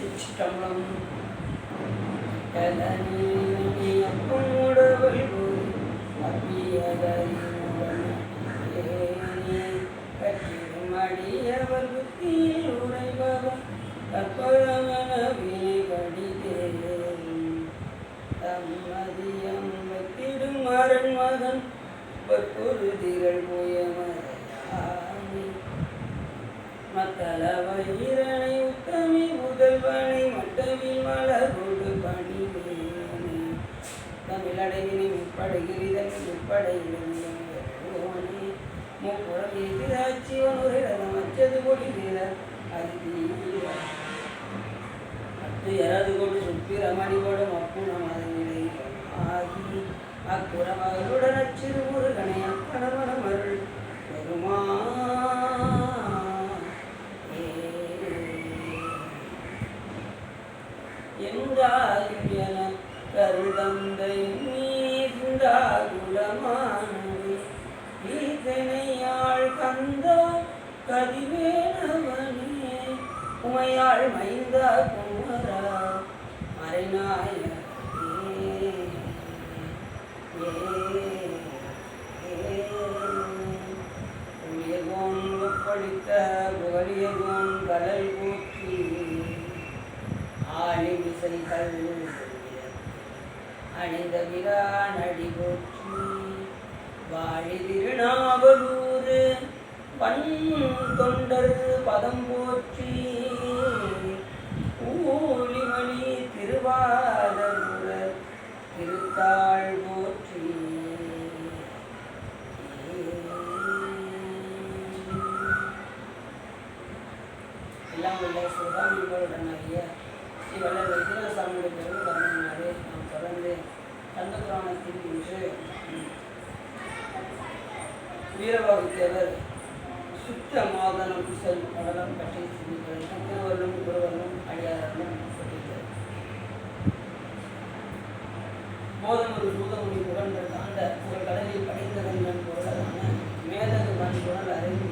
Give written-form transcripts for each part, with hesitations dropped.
திருச்சிற்றம்பலம். அப்பமுடவள் கற்றிடும் அடியவர் புத்தியில் உரைபவர் கற்பகமன வினை கடிதேன் தம்மதியம் வத்திடும் அரண் மகன் பொருதிகள் போயமரையாமி மத்தளவயிரனை உத்தமி முதல்வனை மட்டவில் மலரோடு பணிவேனே தமிழடைவினை முப்படைகிரிதன் முப்படையிலே முப்புறம் எதிராட்சிவன் ஒரு ரதம் அச்சது கொடி வீரர் அருகீர அத்து எரது கொண்டு சுப்பிரமணி கொடும் அப்புணம் அதனிலை ஆகி அக்குறமகளுடன் அச்சிறு முருகனை அக்கணவனம் அருள் பெருமா என்றாலும் என கருதந்தை நீர்ந்தாகுலமானது ஈதனையாள் கந்தா கதிவேணவனே உமையாள் மைந்தா குமரா மறைநாய படித்த புகழியகோன் கடல் போற்றி ஆழி விசைகள் அணிந்த விரானடி போற்றி வாழி திருநாவலூர் பண் தொண்டர் பதம் போற்றி ஊழிமணி திருவாரூர் திருத்தாள் போற்றி எல்லாம் உள்ள சுகாமிகளுடனாகிய ஸ்ரீ வள்ளல் வைத்தியசாமியுடைய பெரும் கருணையினாலே நாம் தொடர்ந்து கந்த புராணத்தில் இன்று வீரபாகுத்தேவர் சுத்த மாதனம் செல் படலம் பற்றி சிந்திக்கிறது. திருவள்ளும் குருவர்களும் அடியார்களும் சொல்லியிருக்கிறது. போதமொரு சூதமொழி புகழ்ந்த அந்த ஒரு கடலில் படைத்ததன் பொருளான மேதகு மண் குரல் அறிந்து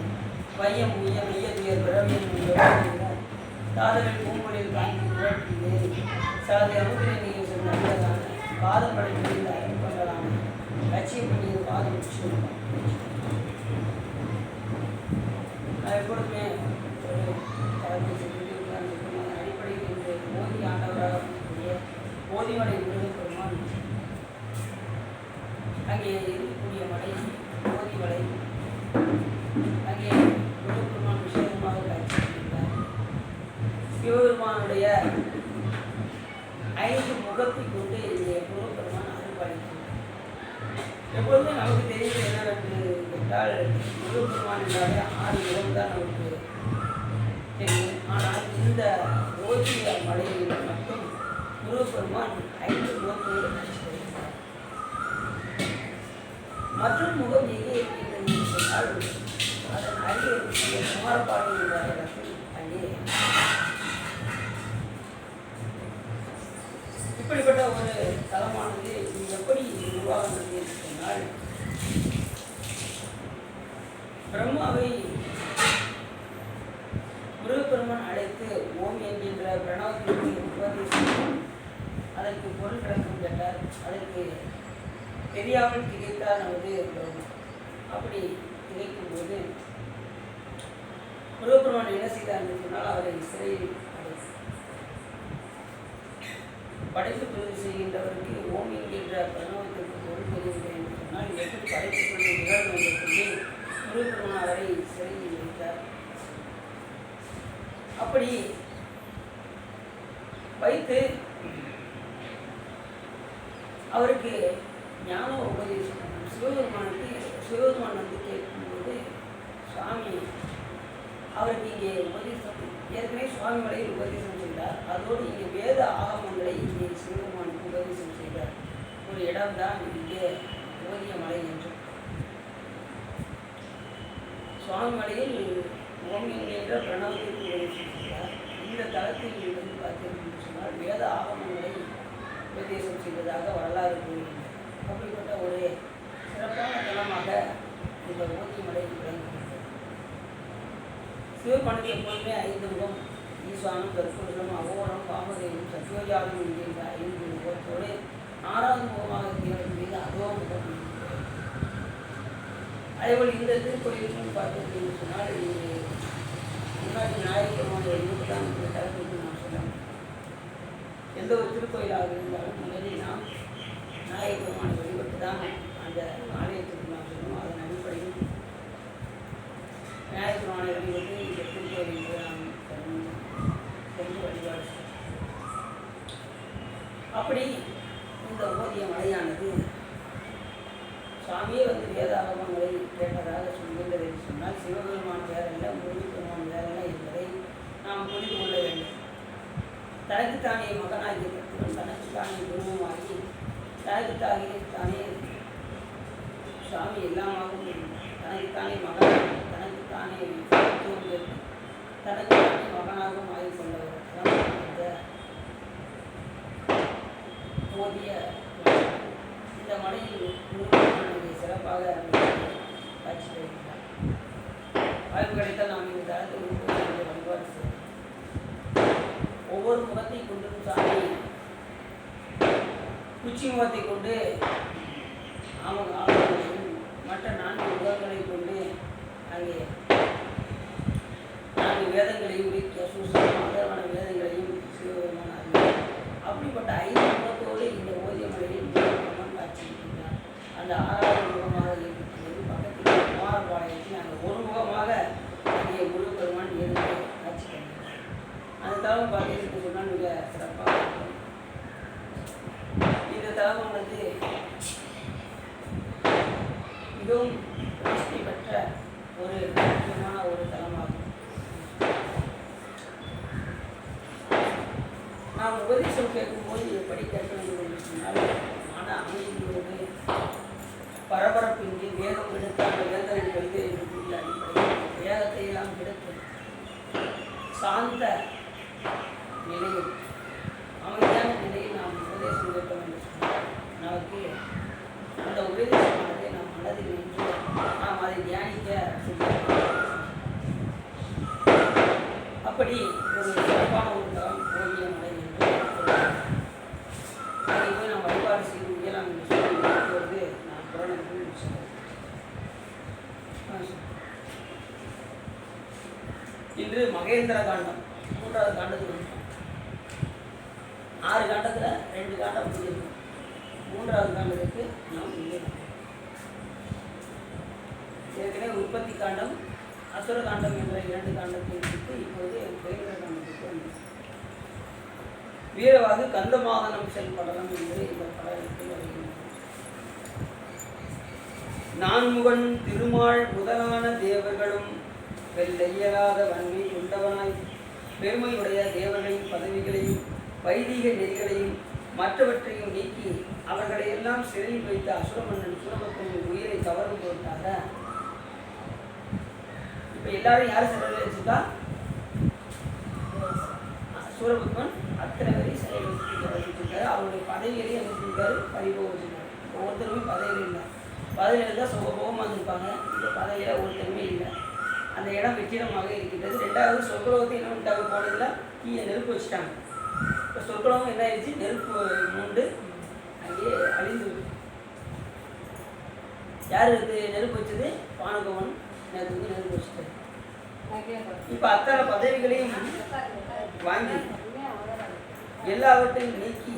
வையம் உய்ய மைய துயர் பிறவியின் தாதவில் பூம்பொழில் காந்தி புரட்டி வேறு சலதை அமுதிரை நீர் சொன்னதான பாதம் படைப்பில் அறிமுகங்களான லட்சியம் பண்ணிய பாதம் விஷயம் நான் எப்பொழுதுமே ஒரு அடிப்படையில் இன்று மோதி ஆண்டவராக இருக்கக்கூடிய மோதிமலை முருகப்பெருமான் அங்கே இருக்கக்கூடிய மலை மோதிமலை அங்கே முருகப்பெருமான் விஷயமாக காட்சியிருக்கிறார். சிவபெருமானுடைய 5 முகத்தை கொண்டு இங்கே முருகப்பெருமான் அருள்பாலிக்கிறார். எப்பொழுதுமே நமக்கு தெரிவது என்னவென்று கேட்டால் முருகப்பெருமான் என்றாலே 6 முகம் தான் நமக்கு தெரியும். ஆனால் இந்த ஓதிய மலையில் மட்டும் முருகப்பெருமான் 5 முகத்தோடு காட்சிப்படுகிறார். மற்றொரு முகம் எங்கே இருக்கின்றது சொன்னால் அதன் அருகே குமாரபாடி என்ற இடத்தில் அங்கே இப்படிப்பட்ட ஒரு தலமானது எப்படி உருவாகின்றது என்று சொன்னால் பிரம்மாவை முருகப்பெருமான் அழைத்து ஓம் என்கின்ற பிரணவத்திற்கு உபதேசம் அதற்கு பொருள் விளக்கம் கேட்டார். அதற்கு தெரியாமல் திகைத்தார் நமது அப்படி திகைக்கும்போது முருகப்பெருமான் என்ன செய்தார் என்று சொன்னால் அவரை சிறையில் படைப்பு தொழில் செய்கின்றவருக்கு ஓம் என்கின்ற பிரணவத்திற்கு பொருள் தெரியவில்லை என்று சொன்னால் எப்படி படைப்பு தொழில் நிகழ்வு என்று சொல்லி முருகப்பெருமான் அவரை சிறையில் வைத்தார். அப்படி வைத்து அவருக்கு ஞான உபதேசம் சிவபெருமான் வந்து கேட்கும்போது சுவாமி அவருக்கு இங்கே உபதேசம் ஏற்கனவே சுவாமி மலையில் உபதேசம் செய்தார். அதோடு இங்கே வேத ஆகமங்களை இங்கே சிவபெருமானுக்கு உபதேசம் செய்தார். ஒரு இடம்தான் இங்கே ஓதிய மலை என்று. சுவாமி மலையில் ஓம் என்கின்ற பிரணவத்திற்கு உபதேசம் செய்தார். இந்த தளத்தில் இருந்து பார்த்தீர்கள் சொன்னால் வேத ஆகமங்களை உபதேசம் செய்வதாக வரலாறு கூறுகிறது. அப்படிப்பட்ட ஒரு சிறப்பான தலமாக இந்த ஓதிய மலை விளங்குகிறது. சிவபெருமானுக்கு எப்பொழுதுமே 5 முகம் ஈசானம் தற்புருஷம் அகோரம் காமதேவம் சத்யோஜாதம் என்கின்ற 5 முகத்தோடு 6வது முகமாக திகழக்கூடியது அதோ முகம். அதேபோல் இந்த திருக்கோயிலுக்கும் பார்த்தீங்கன்னு சொன்னால் முன்னாடி ஞாயிற்றுக்கிழமை வழிபட்டு தான் இந்த தரப்புக்கு நான் சொல்லலாம். எந்த ஒரு திருக்கோயிலாக இருந்தாலும் முதலில் நாம் ஞாயிற்றுக்கிழமை வழிபட்டு தான் அந்த ஆலயத்துக்கு நாம் சொல்லணும். அதன் அடிப்படையில் ஞாயிற்றுக்கிழமை வழிபட்டு இந்த திருக்கோயிலுக்கு நாம் சென்று வழிபாடு செய்யணும். அப்படி இந்த ஓதிய மலையானது சாமியே வேதாகமங்களை கேட்டதாக சொல்கின்றது என்று சொன்னால் சிவபெருமான் வேறல்ல, முருகப்பெருமான் வேறல்ல என்பதை நாம் புரிந்து கொள்ள வேண்டும். தனக்குத்தானே மகனாகிய தத்துவன் தனக்குத்தானே குருவமாகி தனக்குத்தானே சாமி எல்லாமாகவும் தனக்குத்தானே மகனாக தனக்குத்தானே தனக்குத்தானே மகனாகவும் ஆகிக்கொண்டவர் இந்த போதிய இந்த மலையில் முருகப்பெருமானை சிறப்பாக காட்சி தருகின்றார். வாய்ப்பு கிடைத்தால் நாம் இந்த தளத்தில் வழிபாடு செய்வோம். ஒவ்வொரு முகத்தை கொண்டும் சாமி உச்சி முகத்தை கொண்டு மற்ற 4 முகங்களை கொண்டு அங்கே 4 வேதங்களையும் ஆதரவான வேதங்களையும் சிவபெருமான் அறிவார். அப்படிப்பட்ட 5 முகத்தோடு இந்த ஓதிய மலையில் முருகப்பெருமான் காட்சியிருக்கின்றார். அந்த 6வது முகமாக இருக்கிறது பக்கத்தில் குமாரபாளையத்தில் அந்த ஒரு முகமாக அங்கே முருகப்பெருமான் இருந்து காட்சி தருகிறார். அந்த தளம் பார்த்தீங்கன்னு சொன்னால் மிக சிறப்பாக இருக்கும். இந்த தளம் மிகவும் பிரசித்தி பெற்ற ஒரு முக்கியமான ஒரு தலமாகும். நாம் உபதேசம் கேட்கும்போது எப்படி கேட்க வேண்டும் என்று சொன்னால் மன அமைதியோடு பரபரப்பின்றி வேகம் எடுத்து அந்த வேதனை வைத்து என்று அடிப்படையில் வேகத்தை எல்லாம் எடுத்து சாந்த நிலையில் அமைதியான நிலையில் நாம் உபதேசம் கேட்க வேண்டும் சொன்னால் நமக்கு அந்த உபதேசமானதை நாம் மனதில் நின்று நாம் அதை தியானிக்க அப்படி ஒரு சிறப்பான ஒரு தரம் ஓவிய மலை என்று அதை போய் நாம் வழிபாடு செய்து இயலாம் என்று சொல்லி நான் புராணத்தில் சொன்னேன். இன்று மகேந்திர காண்டம் 3வது காண்டத்தில் 6 காண்டத்தில் 2 காண்டம் முடிஞ்சிருக்கும். 3வது காண்டத்துக்கு நாம் ஏற்கனவே உற்பத்தி காண்டம் அசுர காண்டம் என்ற 2 காண்டத்தை எடுத்து இப்போது மகேந்திர காண்டத்துக்கு வந்து வீரவாகு கந்தமாதனம் செயல்படலாம் என்று இந்த படத்தில் வருகின்றது. நான்முகன் திருமால் முதலான தேவர்களும் வெள்ளையலாத வன்மை கொண்டவனாய் பெருமையுடைய தேவர்களின் பதவிகளையும் வைதிக நெறிகளையும் மற்றவற்றையும் நீக்கி அவர்களை எல்லாம் சிறையில் வைத்த அசுரமன்னன் சூரபத்மனின் உயிரை கவரும் பொருட்டாக இப்போ எல்லாரும் யாரும் சிறையில் வச்சுக்கா சூரபத்மன் அத்தனை பேரையும் சிறையில் வச்சுருக்காரு. அவருடைய பதவிகளையும் அமைச்சிருக்காரு, பறிபோக வச்சுருக்காரு. ஒவ்வொருத்தருமே பதவியில் இல்லை. பதவியில் இருந்தால் சுகபோகமாக இருந்திருப்பாங்க. இந்த பதவியில் ஒருத்தருமே இல்லை. அந்த இடம் வெற்றிடமாக இருக்கின்றது. 2வது சொர்க்கலோகத்தை என்ன பண்ணிட்டாங்க, போனதில் கீழே நெருப்பு வச்சுட்டாங்க. இப்போ சொர்க்கலோகம் என்ன ஆயிடுச்சு, நெருப்பு மூண்டு அங்கேயே அழிந்து. யார் நெருப்பு வச்சது? பானுகவன் நேரத்துக்கு நெருப்பு வச்சுட்டாரு. இப்போ அத்தனை பதவிகளையும் வாங்கி எல்லாவற்றையும் நீக்கி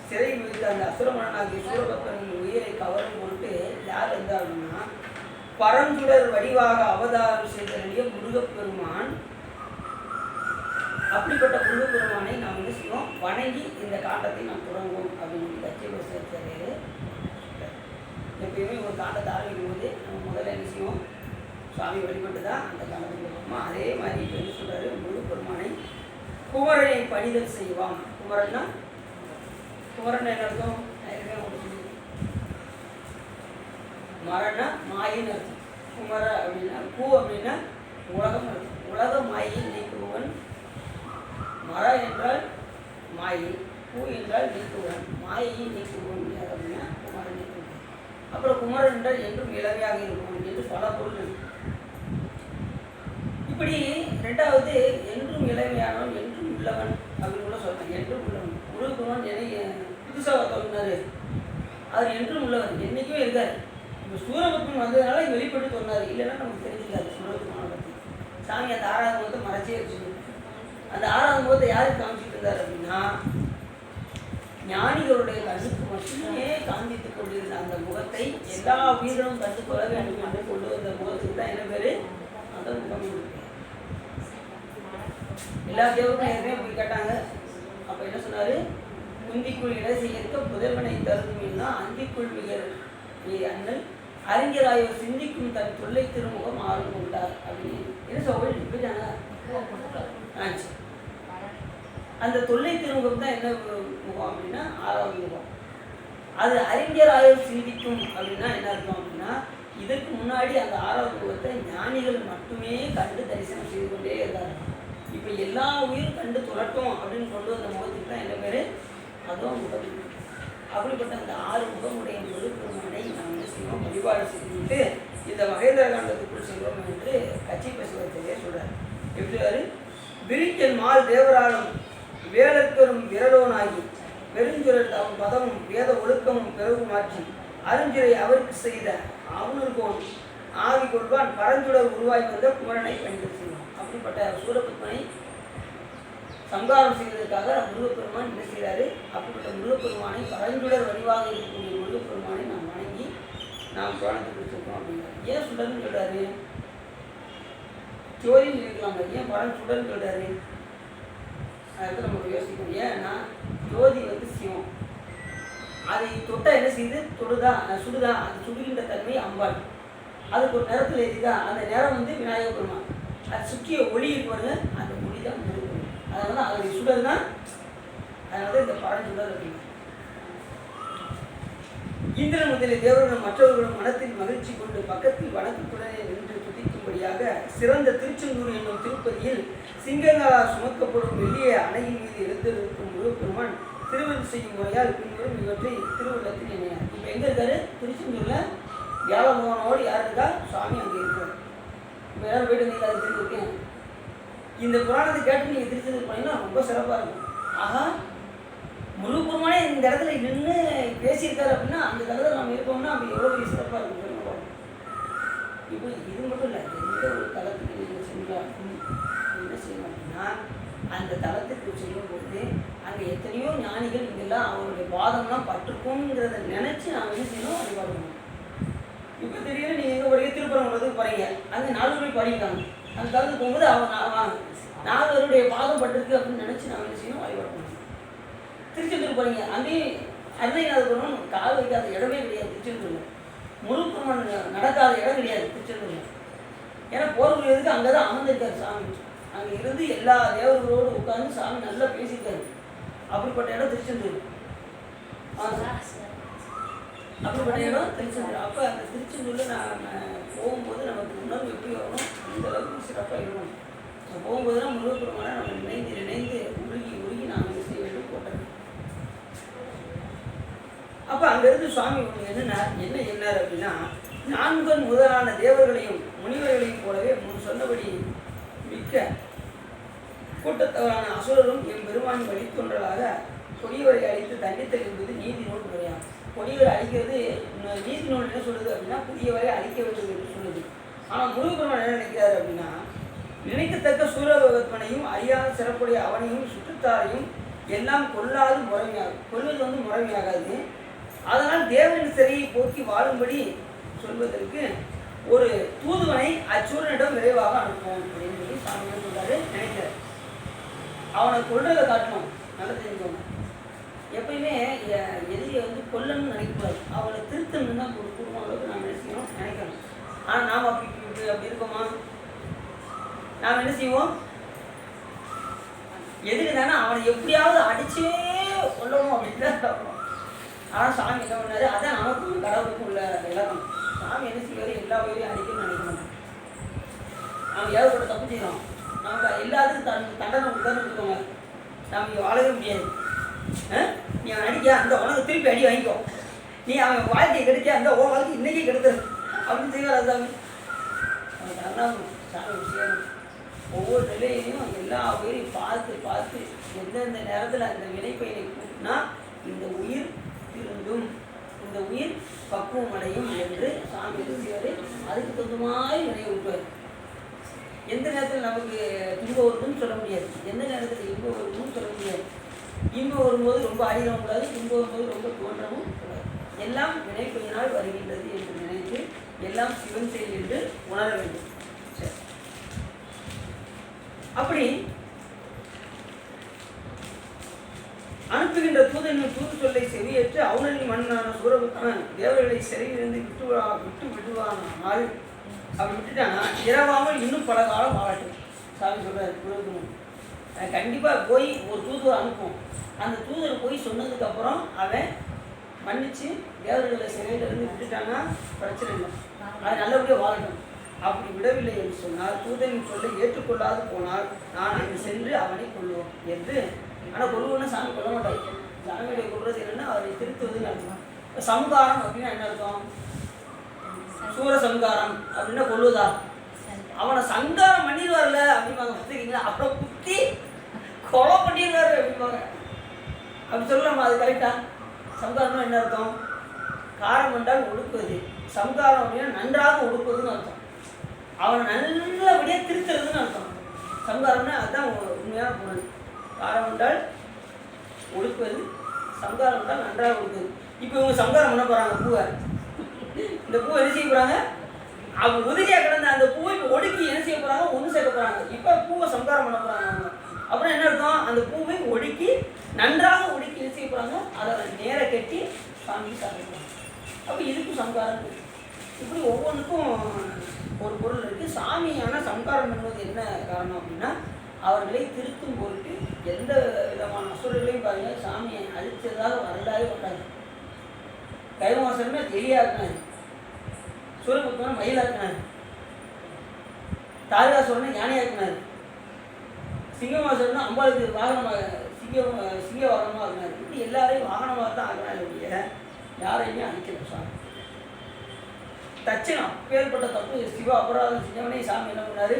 சிறையில் வைத்த அந்த அசுரமனாகிய சூரபத்மனின் உயிரை கவரும் பொருட்டு யார் இருந்தாருன்னா பரஞ்சுடர் வடிவாக அவதாரம் செய்தறிய முருகப்பெருமான். அப்படிப்பட்ட முருகப்பெருமானை நாம் என்ன செய்வோம், வணங்கி இந்த காண்டத்தை நாம் தொடங்குவோம் அப்படின்னு கட்சியை எப்பயுமே ஒரு காண்டத்தை ஆரம்பிக்கும் போது நம்ம முதல்ல என்ன செய்வோம், சுவாமி வழிபட்டு தான் அந்த காண்டத்தை கொடுப்போமா. அதே மாதிரி இப்போ என்ன சொல்கிறாரு, முருகப்பெருமானை குமரனை பணிதல் செய்வான். குமரன்னா குமரன் என்ன அர்த்தம், மரன்னா மாயின்னு அர்த்தம். குமர அப்படின்னா பூ அப்படின்னா உலகம் அர்த்தம். உலக மாயை நீக்குவன். மர என்றால் மாயை, பூ என்றால் நீக்குவன், மாயையை நீக்குவன் அப்படின்னா குமரன் நீக்குவன். அப்புறம் குமரன் என்றால் என்றும் இளமையாக இருக்கும் என்று பல பொருள். இப்படி 2வது என்றும் என்றும் இளமையானவன் என்றும் உள்ளவன் அப்படின்னு கூட சொல்றேன். என்றும் உள்ளவன் முருகப்பெருமான் என்னை புதுசாக சொன்னாரு, அவர் என்றும் உள்ளவன் என்னைக்குமே இருக்காரு. இப்போ சூரபத்மன் வந்ததுனால வெளிப்பட்டு சொன்னார், இல்லைன்னா நமக்கு தெரிஞ்சுக்காது சூரபத்மனை பற்றி. சாமி அந்த 6ஆவது முகத்தை மறைச்சே வச்சுருந்தார். அந்த 6ஆவது முகத்தை யாருக்கு காமிச்சிட்டு இருந்தார் அப்படின்னா, ஞானிகளுடைய கண்ணுக்கு மட்டுமே காண்பித்துக் கொண்டிருந்த அந்த முகத்தை எல்லா உயிர்களும் கண்டுகொள்ள வேண்டும் என்று கொண்டு வந்த முகத்துக்கு தான் என்ன பேரு, அந்த முகம் இருக்கு. எல்லா தேவர்களும் எதுவுமே போய் கேட்டாங்க. அப்போ என்ன சொன்னாரு, குந்திக்குள் இடை செய்ய புதல்வனை தருதும் தான் அந்திக்குள் மிக அண்ணல் அறிஞராயோர் சிந்திக்கும் தன் தொல்லை திருமுகம் ஆர்வம் கொண்டார் அப்படின்னு என்ன சொல்ல போயிட்டாங்க. அந்த தொல்லை திருமுகம் தான் என்ன முகம் அப்படின்னா 6ஆவது முகம். அது அறிஞராயோர் சிந்திக்கும் அப்படின்னா என்ன அர்த்தம் அப்படின்னா, இதற்கு முன்னாடி அந்த 6ஆவது முகத்தை ஞானிகள் மட்டுமே கண்டு தரிசனம் செய்து கொண்டே இருந்தாங்க. இப்போ எல்லா உயிரும் கண்டு துரட்டும் அப்படின்னு கொண்டு வந்த முகத்துக்கு தான் என்ன பேர், அதுவும் முகம். அப்படிப்பட்ட அந்த 6 முகமுடைய முருகப்பெருமானை நாம் என்ன செய்வோம், வழிபாடு செய்துவிட்டு இந்த மகேந்திர காண்டத்துக்குள் செல்வோம் என்று கட்சி பசுவத்திலே சொல்றார். எப்படி விரிக்கல் மால் தேவராலும் வேலற்கரும் விரலோனாகி பெருஞ்சுரல் அவன் பதமும் வேத ஒழுக்கமும் பிறகு மாற்றி அருஞ்சுரை அவருக்கு செய்த அவனுக்கோன் ஆவி கொள்வான் பரஞ்சுடர் உருவாய் வந்த குமரனை பயன்படுத்தினான். அப்படிப்பட்ட சூரபத்மனை சங்காரம் செய்வதற்காக முருகப்பெருமான் என்ன செய்கிறாரு. அப்படிப்பட்ட முருகப்பெருமானை பரஞ்சுடர் வடிவாக இருக்கக்கூடிய முருகப்பெருமானை நாம் வணங்கி நாம் புராணத்தை கொடுத்துருக்கோம் அப்படிங்கிறார். ஏன் சுடர்னு சொல்றாரு, ஜோதின்னு இருக்கலாங்க, ஏன் பரஞ்சுடர்னு சொல்றாரு, அதுக்கு நம்ம யோசிக்கணும். ஏன்னா ஜோதி சிவம், அதை தொட்டால் என்ன செய்யுது, தொடுதா சுடுதா, அது சுடுகின்ற தன்மை அம்பாள். அதுக்கு ஒரு நேரத்தில் எரிதா, அந்த நேரம் விநாயகர் பெருமான். அது சுற்றிய ஒளி இருப்பாருங்க, அந்த ஒளி தான் முருகப்பெருமான். அதனால அதனுடைய சுடர் தான், அதனால இந்த பரஞ்சுடர் அப்படிங்க. இந்திரன் முதலிய தேவர்களும் மற்றவர்களும் மனத்தில் மகிழ்ச்சி கொண்டு பக்கத்தில் வணக்கத்துடனே நின்று துதிக்கும்படியாக சிறந்த திருச்செந்தூர் என்னும் திருப்பதியில் சிங்கங்களால் சுமக்கப்படும் வெள்ளிய அணையின் மீது எழுந்திருக்கும் முருகப்பெருமான் திருவள்ளி செய்யும் முறையால் பின்வரும் இவற்றை திருவள்ளத்தில் எண்ணினார். இப்போ எங்கே இருக்காரு, திருச்செந்தூரில் வியாழமோகனோடு யார் இருக்கா, சுவாமி அங்கே இருக்கார். இப்போ யாரும் போயிட்டு நீங்கள் அதை தெரிஞ்சிருக்கேன். இந்த புராணத்தை கேட்டு நீங்கள் திருச்செந்தூர் போனீங்கன்னா ரொம்ப சிறப்பாக இருக்கும். ஆகா, முருகப்பெருமானே இந்த இடத்துல நின்று பேசியிருக்காரு அப்படின்னா அந்த இடத்துல நம்ம இருக்கோம்னா அப்படி எவ்வளோ பெரிய சிறப்பாக இருக்கும். இப்போ இது மட்டும் இல்லை, எந்த ஒரு தளத்துக்கு நீங்கள் சென்றால் என்ன செய்யணும் அப்படின்னா, அந்த தளத்துக்கு செல்லும்போது அங்கே எத்தனையோ ஞானிகள் இங்கெல்லாம் அவருடைய பாதம்லாம் பட்டிருக்கும்ங்கிறத நினச்சி நாம் என்ன செய்யணும், வழிபாடு பண்ணணும். இப்போ திடீர்னு நீங்கள் எங்கே போறீங்க, திருப்பரங்குன்றத்துக்கு போகிறீங்க, அங்கே 4 பேர் படிக்கிறாங்க. அந்த தளத்துக்கு போகும்போது அவங்க 4 பேருடைய பாதம் பட்டிருக்கு அப்படின்னு நினச்சி நாம் என்ன செய்யணும், வழிபாடு பண்ணணும். திருச்செந்தூர் போறீங்க, அங்கேயும் அருணைநாதபுரம் கால் வைக்காத இடமே கிடையாது திருச்செந்தூரில். முருகப்பெருமான் நடக்காத இடம் கிடையாது திருச்செந்தூரில். ஏன்னா போர்க்குரியதுக்கு அங்கே தான் அமர்ந்திருக்காரு சாமி. அங்கே இருந்து எல்லா தேவர்களோடு உட்கார்ந்து சாமி நல்லா பேசியிருக்காரு. அப்படிப்பட்ட இடம் திருச்செந்தூர். அப்படிப்பட்ட இடம் திருச்செந்தூர். அப்போ அந்த திருச்செந்தூரில் நான் போகும்போது நமக்கு உணர்வு எப்படி வரணும், அந்த அளவுக்கு சிறப்பாக இருக்கணும். போகும்போதுலாம் முருகப்பெருமானை நம்ம நினைந்து உருகி நாம் என்ன செய்ய வேண்டும், போட்டோம். அப்போ அங்கேருந்து சுவாமி என்ன என்னார் அப்படின்னா, 4 முதலான தேவர்களையும் முனிவர்களையும் போலவே முன் சொன்னபடி மிக்க கூட்டத்தவரான அசுரரும் என் பெருமான் வழித்தொன்றலாக கொடியவரை அழித்து தண்டித்தல் என்பது நீதி நூல் முறையாகும். கொடியவரை அழிக்கிறது நீதி நூல் என்ன சொல்லுது அப்படின்னா, புதியவரை அழிக்க வேண்டும் என்று சொல்லுது. ஆனால் முருகப்பெருமான் என்ன நினைக்கிறாரு அப்படின்னா, நினைக்கத்தக்க சூரபத்மனையும் அறியாத சிறப்புடைய அவனையும் சுற்றுத்தாரையும் எல்லாம் கொள்ளாது முறைமையாகும். கொள்வது முறைமையாகாது. அதனால் தேவனின் சிறையை போக்கி வாழும்படி சொல்வதற்கு ஒரு தூதுவனை அச்சூரனிடம் விரைவாக அனுப்புவோம் அப்படின்னு சொல்லி சாமி சொல்றாரு. நினைக்கிறார், அவனை கொள்றதை காட்டணும். நல்லா தெரிஞ்சுக்கோங்க, எப்பயுமே எதிரியை கொல்லணும்னு நினைக்கக்கூடாது, அவனை திருத்தணும்னு தான் ஒரு குடும்பம் அளவுக்கு நாம் நினைக்கணும். ஆனால் நாம் அப்படி இருக்கோமா? நாம் என்ன செய்வோம், எதிரி தானே அவனை எப்படியாவது அடிச்சே கொல்லணும் அப்படின்னு தான் பார்க்கணும். ஆனால் சாமி என்ன பண்ணாரு, அதான் நமக்கும் கடவுளுக்கும் உள்ள இலக்கம். சாமி என்ன செய்வார், எல்லா உயிரையும் அடிக்கணும்னு நினைக்க மாட்டோம். நம்ம ஏதாவது தப்பு செய்யணும், நமக்கு எல்லாத்துக்கும் தண்டனை கொடுத்தான்னு இருக்கோங்க, நம்ம இங்கே வாழவே முடியாது. நீ அவன் அடிக்க அந்த உனக்கு திருப்பி அடி வாங்கிக்கோ, நீ அவன் வாழ்க்கையை கிடைக்க அந்த ஓ வாழ்க்கை இன்றைக்கே கெடுத்துரு அப்படின்னு செய்வார். அது சாமி அவனுக்கு நல்லா சாமி செய்யணும். ஒவ்வொரு நிலையிலையும் எல்லா உயிரையும் பார்த்து பார்த்து எந்தெந்த நேரத்தில் அந்த வினைப்பயனை கூட்டினா இந்த உயிர் திருந்தும், இந்த உயிர் பக்குவம் அடையும் என்று சாமி செய்வார். அதுக்கு தகுந்த மாதிரி வினையை விட்டுவார். எந்த நேரத்தில் நமக்கு துன்பம் வருதுன்னு சொல்ல முடியாது, எந்த நேரத்தில் இன்பம் வருதுன்னு சொல்ல முடியாது. இன்பம் வரும்போது ரொம்ப அடிக்கவும் கூடாது, துன்பம் வரும்போது ரொம்ப தோன்றவும் கூடாது. எல்லாம் வினைப்பயனால் வருகின்றது என்று நினைத்து எல்லாம் சிவன் செயல் என்று உணர வேண்டும். சரி, அப்படி அனுப்புகின்ற தூதனின் தூது சொல்லை செவியேற்று அவுணனின் மன்னனான சூரபுத்தன் தேவர்களை சிறையிலிருந்து விட்டு விடுவானால் அப்படி விட்டுட்டானா இரவாமல் இன்னும் பல காலம் வாழட்டும். சாமி சொல்றாரு குருகுமன் கண்டிப்பாக போய் ஒரு தூதுவர் அனுப்பும். அந்த தூதர் போய் சொன்னதுக்கப்புறம் அவன் மன்னிச்சு தேவர்களை சிறையிலிருந்து விட்டுட்டானா பிரச்சனை இல்லை, அது நல்லபடியாக வாழட்டும். அப்படி விடவில்லை என்று சொன்னால் தூதனின் சொல்லை ஏற்றுக்கொள்ளாது போனால் நான் அங்கு சென்று அவனை கொள்வோம் என்று. ஆனால் கொள்வோன்னு சாமி கொள்ள மாட்டார். சாமியுடைய கொள்வது என்னென்னா அவரை திருத்துவதுன்னு அர்த்தம். சம்காரம் அப்படின்னா என்ன அர்த்தம்? சூர சம்காரம் அப்படின்னா கொள்வதா? அவனை சங்காரம் பண்ணிடுவார்ல அப்படிம்பாங்க. பார்த்துருக்கீங்களா? அப்புறம் குத்தி கொலை பண்ணிடுவாரு அப்படிம்பாங்க. அப்படி சொல்லலாமா? அது கரெக்டா? சம்காரம்னா என்ன அர்த்தம்? காரம் என்றால் ஒடுக்குவது, சம்காரம் அப்படின்னா நன்றாக ஒடுக்குவதுன்னு அர்த்தம். அவனை நல்லபடியாக திருத்துறதுன்னு அர்த்தம். சம்காரம்னா அதுதான் உண்மையான பொருள். காரம் என்றால் ஒடுக்குவது, சம்காரம் என்றால் நன்றாக ஒடுக்குவது. இப்போ இவங்க சம்காரம் பண்ண போகிறாங்க பூவை. இந்த பூவை என்ன செய்ய போகிறாங்க? அவங்க உதிரியாக கிடந்த அந்த பூவை இப்போ ஒடுக்கி என்ன செய்ய போகிறாங்க? ஒன்று சேர்க்க போகிறாங்க. இப்போ பூவை சம்காரம் பண்ண போகிறாங்க அவங்க. அப்புறம் என்ன அர்த்தம்? அந்த பூவை ஒடுக்கி நன்றாக ஒடுக்கி என்ன செய்ய போகிறாங்க? அதை நேர கட்டி சாமி சாப்பிடுறாங்க. அப்போ இதுக்கும் சம்காரம் இருக்குது. இப்படி ஒவ்வொன்றுக்கும் ஒரு பொருள் இருக்குது. சாமியான சம்காரம் பண்ணுவது என்ன காரணம் அப்படின்னா அவர்களை திருத்தும் பொருட்டு எந்த விதமான அசுரர்களையும் பாருங்கள் சாமியை அழித்ததாக வரலாறு வராது. கைவாசனமே தெளியாக்குனாரு, சூரபுத்தனை மயிலாக்குனாரு, தாரிகாசுரனை யானையாக்குனாரு, சிங்கமாசுரனை அம்பாளுக்கு வாகனமாக சிங்க வாகனமாக ஆக்குனாரு. இப்படி எல்லாரையும் வாகனமாக தான் ஆக்குனாரு இல்லைய, யாரையுமே அழிக்கல சாமி. தட்சணம் பேர்பட்ட தப்பு சிவ அபராதம் செஞ்சவனே சாமி என்ன பண்ணாரு?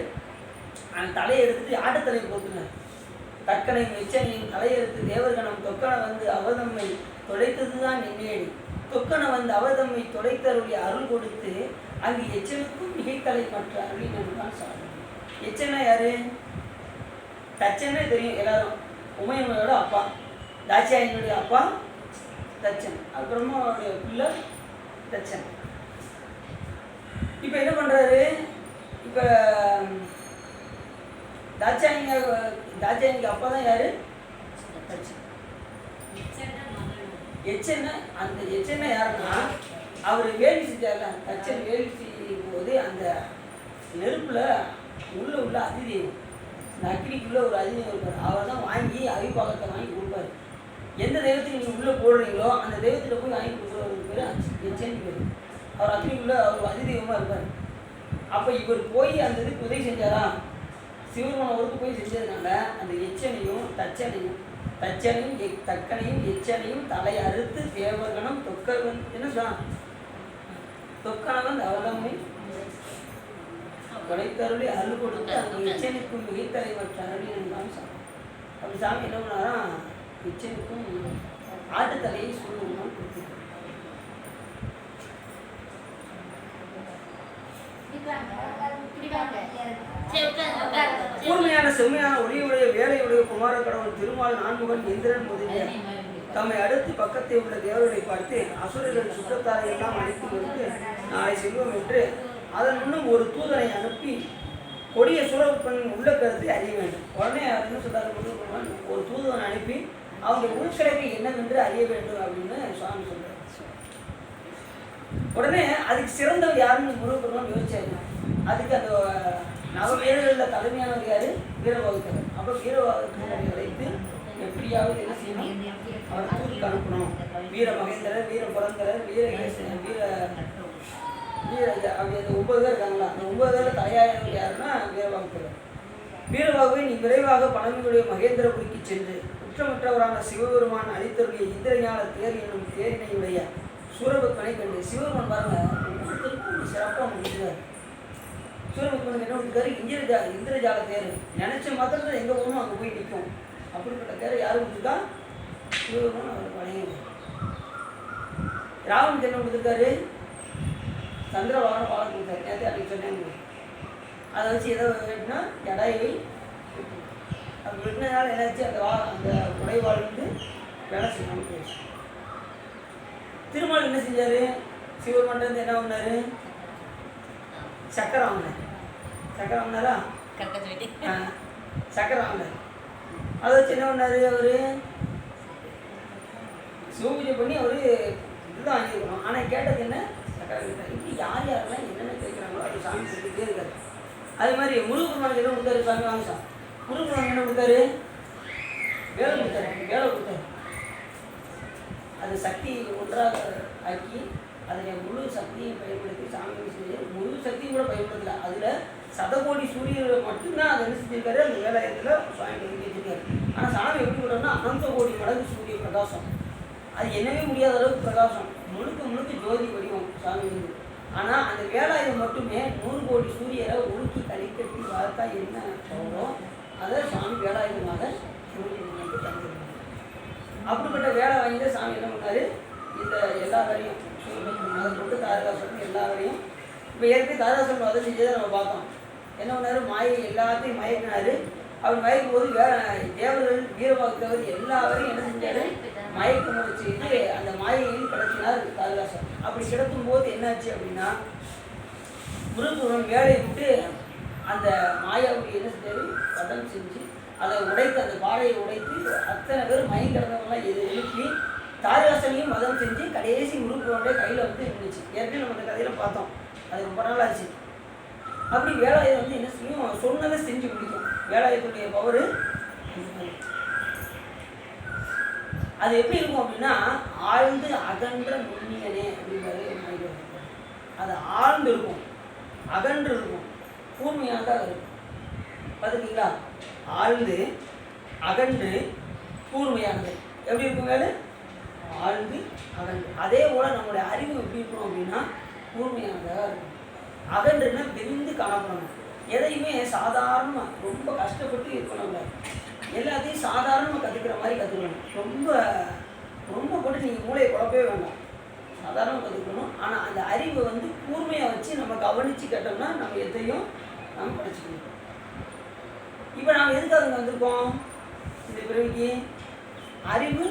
அந்த தலையை எடுத்துட்டு ஆட்டுத்தலையை போட்டுனார். தக்கனையும் எச்சனையும் தலையெடுத்து தேவர்கணம் தொக்கனை வந்து அவதம்மை தொலைத்தது தான் நின்னேடி, தொக்கனை வந்து அவதம்மை தொலைத்தருடைய அருள் கொடுத்து அங்கு எச்சனுக்கும் மிகைத்தலை மற்ற அருளின் தான் சாமி. எச்சனா யாரு? தச்சனே தெரியும் எல்லாரும். உமையம்மையோட அப்பா, தாட்சாயனுடைய அப்பா தச்சன், அது பிரம்மாவுடைய பிள்ளை தச்சன். இப்போ என்ன பண்ணுறாரு? இப்போ தாட்சாயனிக்கு அப்பா தான் யாரு? தச்சன். எச்சனை, அந்த எச்சனை யாருன்னா அவர் வேலி செஞ்சார்ல, தச்சன் வேலி செய்யும் போது அந்த நெருப்பில் உள்ள அதிதெய்வம், இந்த அக்னிக்குள்ளே ஒரு அதிதெய்வம் இருப்பார். அவர் தான் வாங்கி அவிபாகத்தை வாங்கி கொடுப்பார். எந்த தெய்வத்தை நீங்கள் உள்ளே போடுறீங்களோ அந்த தெய்வத்தில் போய் வாங்கி கொடுக்குறவருக்கு பேர் எச்சன் பேர். அவர் அக்னிக்குள்ளே அவர் அதிதெய்வமாக இருப்பார். அப்போ இவர் போய் அந்த இதுக்கு உதவி செஞ்சாரா? சிவபெருமான ஒருக்கு போய் செஞ்சதுனால அந்த எச்சனையும் தச்சனையும் தக்கனையும் எச்சனையும் தலை அறுத்து தேவகணம் தொக்கவன் என்ன சொன்னான்? தொக்கனவன் அவதம்மை தொலைத்தருளி அருள் கொடுத்து அந்த எச்சனுக்கும் மிகைத்தலை மற்ற அருளின் தான் சாமி. அப்படி சாமி என்ன பண்ணாரா? எச்சனுக்கும் ஆட்டுத்தலையை சூழ்நிலை கொடுத்து கூர்மையான செம்மையான ஒளியுடைய வேலையுடைய குமார கடவுள் திருமால் நான்முகன் இந்திரன் முதலிய தம்மை அடுத்து பக்கத்தில் உள்ள தேவர்களை பார்த்து அசுரர்கள் சுற்றத்தாரை எல்லாம் அழைத்து கொடுத்து நாளை செல்வோம் என்று அதன் முன்னும் ஒரு தூதனை அனுப்பி கொடிய சூரபுத்தன் உள்ள கருத்தை அறிய வேண்டும். உடனே அவர் என்ன சொல்றாரு? ஒரு தூதனை அனுப்பி அவங்க உள்கிழமை என்னவென்று அறிய வேண்டும் அப்படின்னு சுவாமி சொல்றாரு. உடனே அதுக்கு சிறந்தவர் யாருன்னு முருகப்பெருமான் யோசிச்சாரு. அதுக்கு அந்த நவவேதங்களில் தலைமையானவர் யாரு? வீரபாகுத்தர். அப்போ வீரபாகுத்தரை அழைத்து எப்படியாவது என்ன செய்யணும்? அவரை தூக்கி அனுப்பணும். வீர மகேந்திரர், வீர புரந்தரர், வீரகேசன், அப்படி அந்த 9 பேர் இருக்காங்களா? அந்த 9 பேரில் தலையாயவர் யாருன்னா வீரபாகுத்தர். வீரபாகுவை நீ விரைவாக பழமையுடைய மகேந்திரபுரிக்கு சென்று குற்றமற்றவரான சிவபெருமான் அளித்தருடைய இந்திரஞான தேர் என்னும் தேரினையுடைய சூரபத்மனை கண்டு சிவபெருமான் பாருங்க ஒவ்வொருத்தருக்கும் சிறப்பாக முடிக்கிறார். சூரியபத்மனுக்கு என்ன கொடுத்துருக்காரு? இந்திரஜால தேர். நினைச்ச மாத்திரத்தில் எங்கே போகணும் அங்கே போய் நிற்கும். அப்படிப்பட்ட தேரை யார் கொடுத்துருக்கா? சிவபெருமான் அவர் பழைய. ராவனுக்கு என்ன கொடுத்துருக்காரு? சந்திரவாகன பாலம் கொடுத்தாரு. நேற்று அன்றைக்கி சொன்னேன். அதை வச்சு எதோ வெட்டினா ஜடாயை அப்படி வெட்டினதால என்னாச்சு? அந்த உடைவாள் வந்து வேலை செய்யணும்னு போயிடுச்சு. திருமால் என்ன செஞ்சார்? சிவபெருமான் என்ன பண்ணார்? சக்கரை வாங்கினார். சக்கரை வாங்கினாரா? சக்கரை வாங்கினார். அதை வச்சு என்ன பண்ணார்? அவர் சிவபூஜை பண்ணி அவர் இதுதான் வாங்கியிருக்கணும். ஆனால் கேட்டது என்ன? சக்கரை கேட்டார். இப்படி யார் யாரெல்லாம் என்னென்ன கேட்குறாங்களோ அது சாமி சொல்லிகிட்டே இருக்காரு. அதே மாதிரி முருகப்பெருமானுக்கு என்ன கொடுத்தாரு? சாமி வாங்க சார். முருகப்பெருமானுக்கு என்ன கொடுத்தாரு? வேலை கொடுத்தாரு. வேலை கொடுத்தாரு. அது சக்தி ஒன்றாக ஆக்கி அதில் முழு சக்தியும் பயன்படுத்தி சாமி செஞ்சு முழு சக்தியும் கூட பயன்படுத்தல. அதில் சதகோடி சூரியனை மட்டும்தான் அதை என்ன செஞ்சிருக்காரு? அந்த வேலாயத்தில் சுவாமி ஒதுக்கி வச்சிருக்காரு. ஆனால் சாமி எப்படி விடணும்னா அனந்த கோடி மடங்கு சூரிய பிரகாசம். அது என்னவே முடியாத அளவுக்கு பிரகாசம். முழுக்க முழுக்க ஜோதி வடிவம் சாமி வந்து. ஆனால் அந்த வேலாயுதம் மட்டுமே 100 கோடி சூரியரை உருக்கி கழிக்கட்டி பார்த்தா என்ன போகிறோம் அதை சாமி வேலாயுதமாக சூரியனுக்கு தந்துருக்காங்க. அப்படிப்பட்ட வேலை வாங்கிட்டு சாமி என்ன பண்ணார்? இந்த எல்லா வேலையும் அதை கொண்டு தாரகாசுரன் எல்லா வேலையும் இப்போ ஏற்கனவே தாரகாசுரன் அதை செஞ்சதை நம்ம பார்த்தோம். என்ன பண்ணார்? மாயை எல்லாத்தையும் மயக்கினார். அவர் மயக்கும் போது தேவர்கள் வீரபாகுத்தவர் எல்லா வேலையும் என்ன செஞ்சார்? மயக்க முறை செய்து அந்த மாயையில் கிடத்தினார் தாரகாசுரன். அப்படி கிடக்கும் போது என்னாச்சு அப்படின்னா முருகன் வேலையை விட்டு அந்த மாயாவுக்கு என்ன செஞ்சார்? வதம் செஞ்சு அதை உடைத்து அந்த பாறையை உடைத்து அத்தனை பேர் மயம் கிடந்தவங்களாம் எழுப்பி தாரகாசுரனையும் வதம் செஞ்சு கடைசி முருகனுடைய கையில் வந்து இருந்துச்சு. ஏற்கனவே நம்ம அந்த கதையில் பார்த்தோம். அது ரொம்ப நாள் ஆச்சு. அப்படி வேலாயுதம் வந்து என்ன செய்யும்? சொன்னதை செஞ்சு முடிக்கும். வேலாயுதத்துடைய பவர் அது எப்படி இருக்கும் அப்படின்னா ஆழ்ந்து அகன்ற நுண்ணியனே அப்படிங்கிறது. அது ஆழ்ந்து இருக்கும், அகன்று இருக்கும், கூர்மையாக இருக்கும். பார்த்துக்கிங்களா? ஆழ்ந்து அகன்று கூர்மையானது எப்படி இருக்கும்? வேலை ஆழ்ந்து அகன்று. அதே போல் நம்மளுடைய அறிவு எப்படி இருக்கணும் அப்படின்னா கூர்மையானதாக இருக்கும். அகன்றுன்னா விரிந்து காணப்படணும். எதையுமே சாதாரணமாக ரொம்ப கஷ்டப்பட்டு இருக்கணும். எல்லாத்தையும் சாதாரணமாக கற்றுக்கிற மாதிரி கற்றுக்கணும். ரொம்ப போட்டு நீங்கள் மூளையை குழப்பவே வேண்டாம். சாதாரணமாக கற்றுக்கணும். ஆனால் அந்த அறிவை வந்து கூர்மையாக வச்சு நம்ம கவனித்து கேட்டோம்னா நம்ம எதையும் நாம் படிச்சுக்கணும். இப்போ நாம் எதுக்காக வந்திருக்கோம்? இந்த பிறவிக்கு அறிவு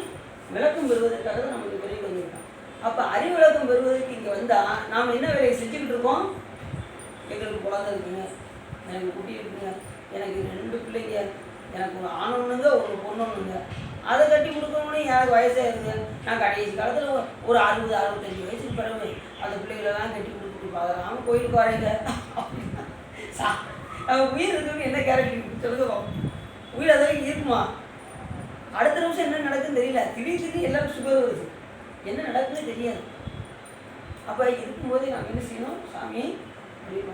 விளக்கம் பெறுவதற்காக தான் நம்ம இந்த பிறவிக்கு வந்திருக்கோம். அப்போ அறிவு விளக்கம் பெறுவதற்கு இங்கே வந்தால் நாம் என்ன வேலையை செஞ்சுக்கிட்டு இருக்கோம்? எங்களுக்கு குழந்தை இருக்குங்க, எனக்கு குட்டி இருக்குங்க, எனக்கு 2 பிள்ளைங்க, எனக்கு ஒரு ஆணொன்னுங்க ஒரு பொண்ணொன்னுங்க, அதை கட்டி கொடுக்கணும்னு எனக்கு வயசாக இருங்க. நான் கடைசி காலத்தில் ஒரு 60-65 வயசுக்கு பிறகு அந்த பிள்ளைகளெல்லாம் கட்டி கொடுத்துட்டு பார்க்குறாங்க கோயிலுக்கு வரைங்க அப்படின்னா நம்ம உயிர் இருக்குன்னு என்ன கேரக்டர் சொல்லுங்க. உயிர் அதற்கு இருக்குமா? அடுத்த நிமிஷம் என்ன நடக்குதுன்னு தெரியல. திடீர்னு எல்லாரும் சுகர் வருது. என்ன நடக்குதுன்னு தெரியாது. அப்போ இருக்கும்போதே நாம் என்ன செய்யணும்? சாமி அப்படின்னு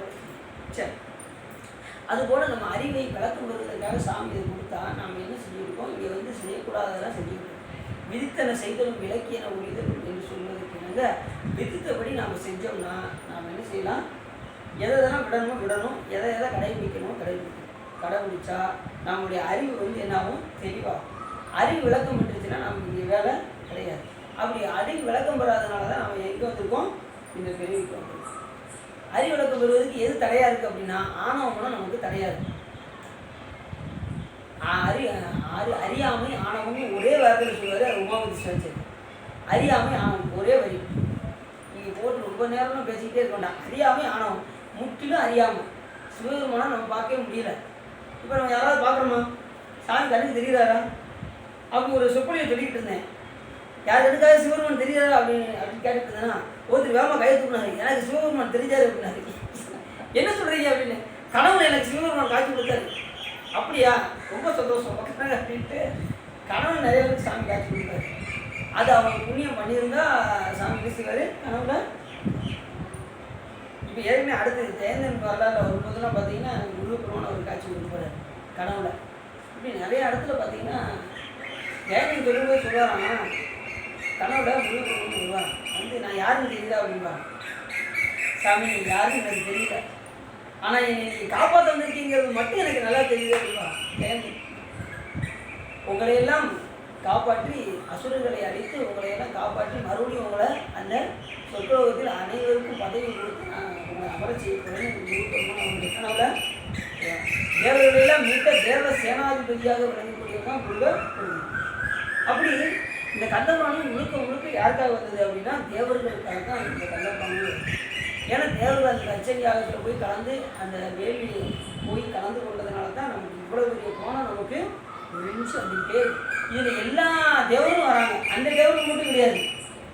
சரி. அதுபோல் நம்ம அறிவை விளக்கம் வருவதற்காக சாமி இதை கொடுத்தா நாம் என்ன செஞ்சுருக்கோம்? இங்கே வந்து செய்யக்கூடாததெல்லாம் செஞ்சுருக்கோம். விதித்தனை செய்தலும் விளக்கியன ஒழிதலும் என்று சொல்வதற்கு விதித்தபடி நாம் செஞ்சோம்னா நாம் என்ன செய்யலாம்? எதெல்லாம் விடணும், எதை கடைபிடிக்கணும் கடைபிடிச்சா நம்முடைய அறிவு வந்து என்னாகும்? தெளிவாகும். அறிவு விளக்கம் பெற்றுச்சுன்னா நமக்கு இங்கே வேலை கிடையாது. அப்படி அறிவு விளக்கம் பெறாதனால தான் நம்ம எங்கே வந்திருக்கோம்? இந்த பிரிவுக்கு வந்திருக்கோம். அறிவு விளக்கம் பெறுவதற்கு எது தடையாக இருக்குது அப்படின்னா ஆணவம்னா நமக்கு தடையாக இருக்குது. அறியாமை ஆணவமும் ஒரே வாரத்தில் சொல்லுவார். அது உமாபதி சிவச்சரி. அறியாமை ஆணவம் ஒரே வரி. நீங்கள் போட்டு ரொம்ப நேரம்லாம் பேசிக்கிட்டே இருக்கோண்டா. அறியாமை ஆணவம் முற்றிலும் அறியாமல் சிவபெருமானா நம்ம பார்க்கவே முடியல. இப்போ நம்ம யாராவது பார்க்குறோமா? சாமி கண்ணுக்கு தெரியுறாரா? அப்படி ஒரு சொற்பொழியை சொல்லிக்கிட்டு இருந்தேன். யார் எதுக்காக சிவபெருமான் தெரியாதா அப்படின்னு கேட்டுட்டு இருந்தேன்னா ஒருத்தர் வேகமாக கையை தூக்குனாரு. எனக்கு சிவபெருமான் தெரிஞ்சாரு அப்படின்னாரு. என்ன சொல்கிறீங்க அப்படின்னு. கனவுல எனக்கு சிவபெருமான் காட்சி கொடுத்தாரு. அப்படியா? ரொம்ப சந்தோஷம் அப்படின்ட்டு கனவுல நிறைய பேருக்கு சாமி காட்சி கொடுத்தாரு. அது அவங்க புண்ணியம் பண்ணியிருந்தா சாமி பேசுவார் கனவுல. இப்போ ஏற்கனவே அடுத்து ஜெயந்தன் வரலாறு வரும்போதெல்லாம் பார்த்தீங்கன்னா முருகப்பெருமான் அவர் காட்சி கொடுப்பாரு கனவுல. இப்படி நிறைய இடத்துல பார்த்தீங்கன்னா ஜெயந்தன் சொல்லும்போது சொல்லுவாராங்க கனவுல முருகப்பெருமான் வருவார் வந்து நான் யாருன்னு தெரியுதா அப்படின்பா. சாமி யாருன்னு எனக்கு தெரியல ஆனால் என்னை நீங்கள் காப்பாற்ற வந்திருக்கீங்கிறது மட்டும் எனக்கு நல்லா தெரியுது அப்படின்னா உங்களையெல்லாம் காப்பாற்றி அசுரர்களை அழித்து உங்களையெல்லாம் காப்பாற்றி மறுபடியும் உங்களை அந்த சொற்கலோகத்தில் அனைவருக்கும் பதவி கொடுத்து நான் உங்களை அமர செய்யப்படுறேன் கனவுல தேவர்களெல்லாம் மீட்ட தேவ சேனாதிபதியாக விளங்கக்கூடியதான் முருகர். அப்படி இந்த கந்தபுராணம் முழுக்க முழுக்க யாருக்காக வந்தது அப்படின்னா தேவர்களுக்காக தான் இந்த கந்தபுராணம். ஏன்னா தேவர்கள் அந்த லட்சம் யாகத்தில் போய் கலந்து அந்த வேள்வி போய் கலந்து கொண்டதுனால தான் நமக்கு இவ்வளோ பெரிய கோணம் நமக்கு விழிச்சு வந்துக்கிட்டே. இதில் எல்லா தேவரும் வராங்க, அந்த தேவரும் மட்டும் கிடையாது,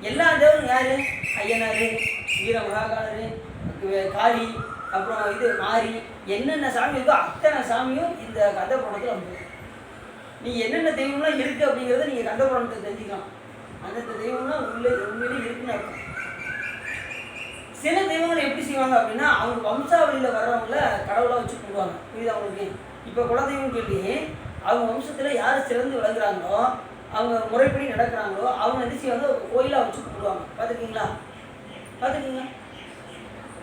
எல்லா தேவரும் யார்? ஐயனார், வீர மகாகாலர், காளி, அப்புறம் இது மாறி, என்னென்ன சாமி இருக்கோ அத்தனை சாமியும் இந்த கந்தபுராணத்தில் வந்து. நீங்கள் என்னென்ன தெய்வம்லாம் இருக்குது அப்படிங்கிறத நீங்கள் கந்தபுராணத்தை தெரிஞ்சுக்கலாம். அந்த தெய்வம்லாம் உண்மையிலே இருக்குன்னு அர்த்தம். சில தெய்வங்களை எப்படி செய்வாங்க அப்படின்னா அவங்க வம்சாவளியில் வர்றவங்கள கடவுளாக வச்சு கும்பிடுவாங்க. புரியுது அவங்களுக்கு? இப்போ குலதெய்வம் சொல்லி அவங்க வம்சத்தில் யார் சிறந்து விளங்குறாங்களோ அவங்க முறைப்படி நடக்கிறாங்களோ அவங்க என்ன செய்வாங்க, ஒரு கோயிலாக வச்சு கும்பிடுவாங்க. பார்த்துருக்கீங்களா?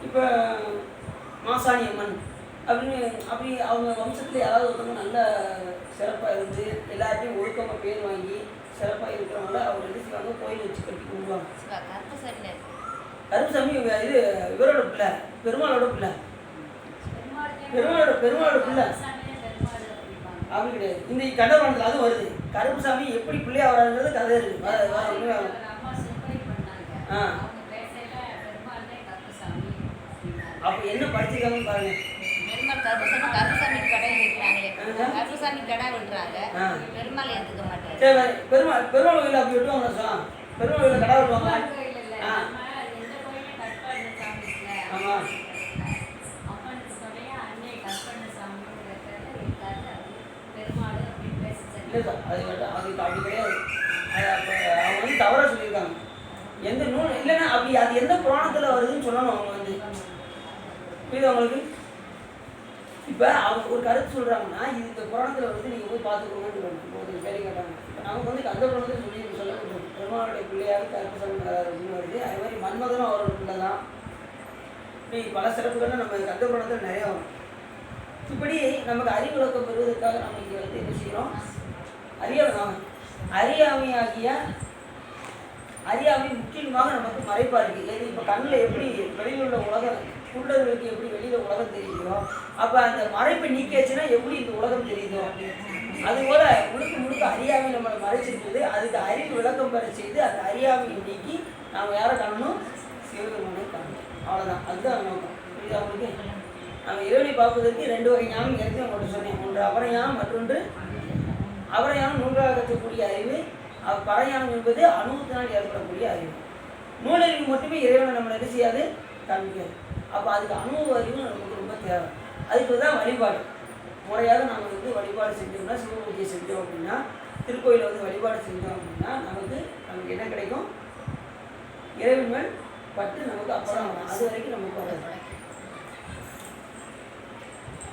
இப்போ மாசாணி அம்மன் அப்படின்னு அப்படி அவங்க வம்சத்தில் யாராவது ஒருத்தவங்க நல்ல சிறப்பாக இருந்து எல்லாத்தையும் ஒழுக்கமாக பேர் வாங்கி சிறப்பாக இருக்கிறவங்கள அவங்க என்ன செய்வாங்க, கோயில் வச்சு கட்டி கும்பிடுவாங்க. கருப்புசாமி இது இவரோட பிள்ளை, பெருமாளோட பிள்ளை, பெருமாளோட பிள்ளை அப்படி கிடையாது. இந்த கண்டபுராணத்தில் அதுவும் வருது. கருப்புசாமி எப்படி பிள்ளையா வராங்கிறது கதை இருக்குது. அப்போ என்ன படிச்சிருக்காங்கன்னு பாருங்க. பெருமாள் கோயில் அப்படி விட்டுவாங்க சார். பெருமாள் கோயில கடை விடுவாங்க. ஆமாம், இல்லை சார், அதுக்கு அப்படி கிடையாது. அது அவங்க வந்து தவறாக சொல்லியிருக்காங்க. எந்த நூல் இல்லைன்னா அப்படி அது எந்த புராணத்தில் வருதுன்னு சொல்லணும் அவங்க வந்து. புரியுது அவங்களுக்கு? இப்போ அவங்க ஒரு கருத்து சொல்கிறாங்கன்னா இது இந்த புராணத்தில் வந்து நீங்கள் போய் பார்த்துக்கோங்கன்னு ஒரு கேள்வி கேட்டாங்க. இப்போ நமக்கு வந்து கந்தபுராணத்தில் சொல்லப்படுறோம். பெருமாளுடைய பிள்ளையாக கருப்புசாமி அப்படின்னு வருது. அதே மாதிரி மன்மதனும் அவரோட பிள்ளை தான். இப்படி பல சிறப்புகள்லாம் நம்ம கந்தபுராணத்தில் நிறையா வரும். இப்படி நமக்கு அறிவு விளக்கம் பெறுவதற்காக நம்ம இங்கே வந்து என்ன செய்கிறோம், அறியாமை முற்றிலுமாக நமக்கு மறைப்பாக இருக்குது. ஏது இப்போ கண்ணில் எப்படி வெளியில் உள்ள உலகம் குருடர்களுக்கு எப்படி வெளியில் உலகம் தெரியுதோ அப்போ அந்த மறைப்பை நீக்கியாச்சுன்னா எப்படி இந்த உலகம் தெரியுதோ அதுபோல் முழுக்க அறியாமை நம்மளை மறைச்சிருக்குது. அதுக்கு அறிவு விளக்கம் பெற செய்து அந்த அறியாமையை நீக்கி நாம் யாரை காணணும், சிவபெருமானை காணணும். அவ்வளோதான், அதுதான் நோக்கம். புரியுது அவங்களுக்கு? நம்ம இறைவனை பார்ப்பதற்கு 2 வகை ஞானம் ஏற்கனவே உங்கள்கிட்ட சொன்னேன். ஒன்று அபரஞானம், மற்றொன்று அபரஞானம் நூல்களாக கற்றக்கூடிய அறிவு. பரஞானம் என்பது அனுபவத்தினால் ஏற்படக்கூடிய அறிவு. நூலறிவு மட்டுமே இறைவனை நம்மளை என்ன செய்யாது, காண்பிக்காது. அப்போ அதுக்கு அனுபவ அறிவு நமக்கு ரொம்ப தேவை. அதுக்கு தான் வழிபாடு. முறையாக நம்ம வந்து வழிபாடு செஞ்சோம்னா, சிவபூஜை செஞ்சோம் அப்படின்னா, திருக்கோயிலை வந்து வழிபாடு செஞ்சோம் அப்படின்னா நமக்கு என்ன கிடைக்கும், இறைவன் மேல் பட்டு நமக்கு அப்புறம் அது வரைக்கும் நமக்கு வராது.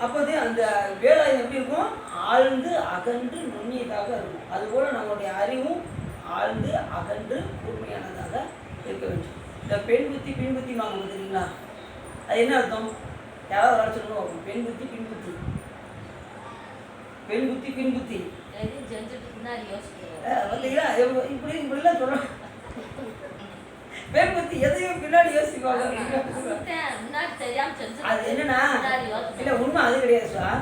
அப்போது அந்த வேலாயுதம் எப்படி இருக்கும், ஆழ்ந்து அகன்று நுண்ணியதாக இருக்கும். அதுபோல் நம்மளுடைய அறிவும் ஆழ்ந்து அகன்று கூர்மையானதாக இருக்க வேண்டும். இந்த பெண் புத்தி பின் புத்தி வாங்க தெரியுங்களா, அது என்ன அர்த்தம்? யாராவது வர சொல்லணும். பெண் புத்தி பின் புத்தி, பெண் புத்தி பின் புத்தி பார்த்தீங்களா? இப்படிலாம் சொல்லணும். பெண் புத்தி எதையும் பின்னாடி யோசிப்பாங்க. அது என்னன்னா இல்லை உண்மை அது கிடையாது சார்.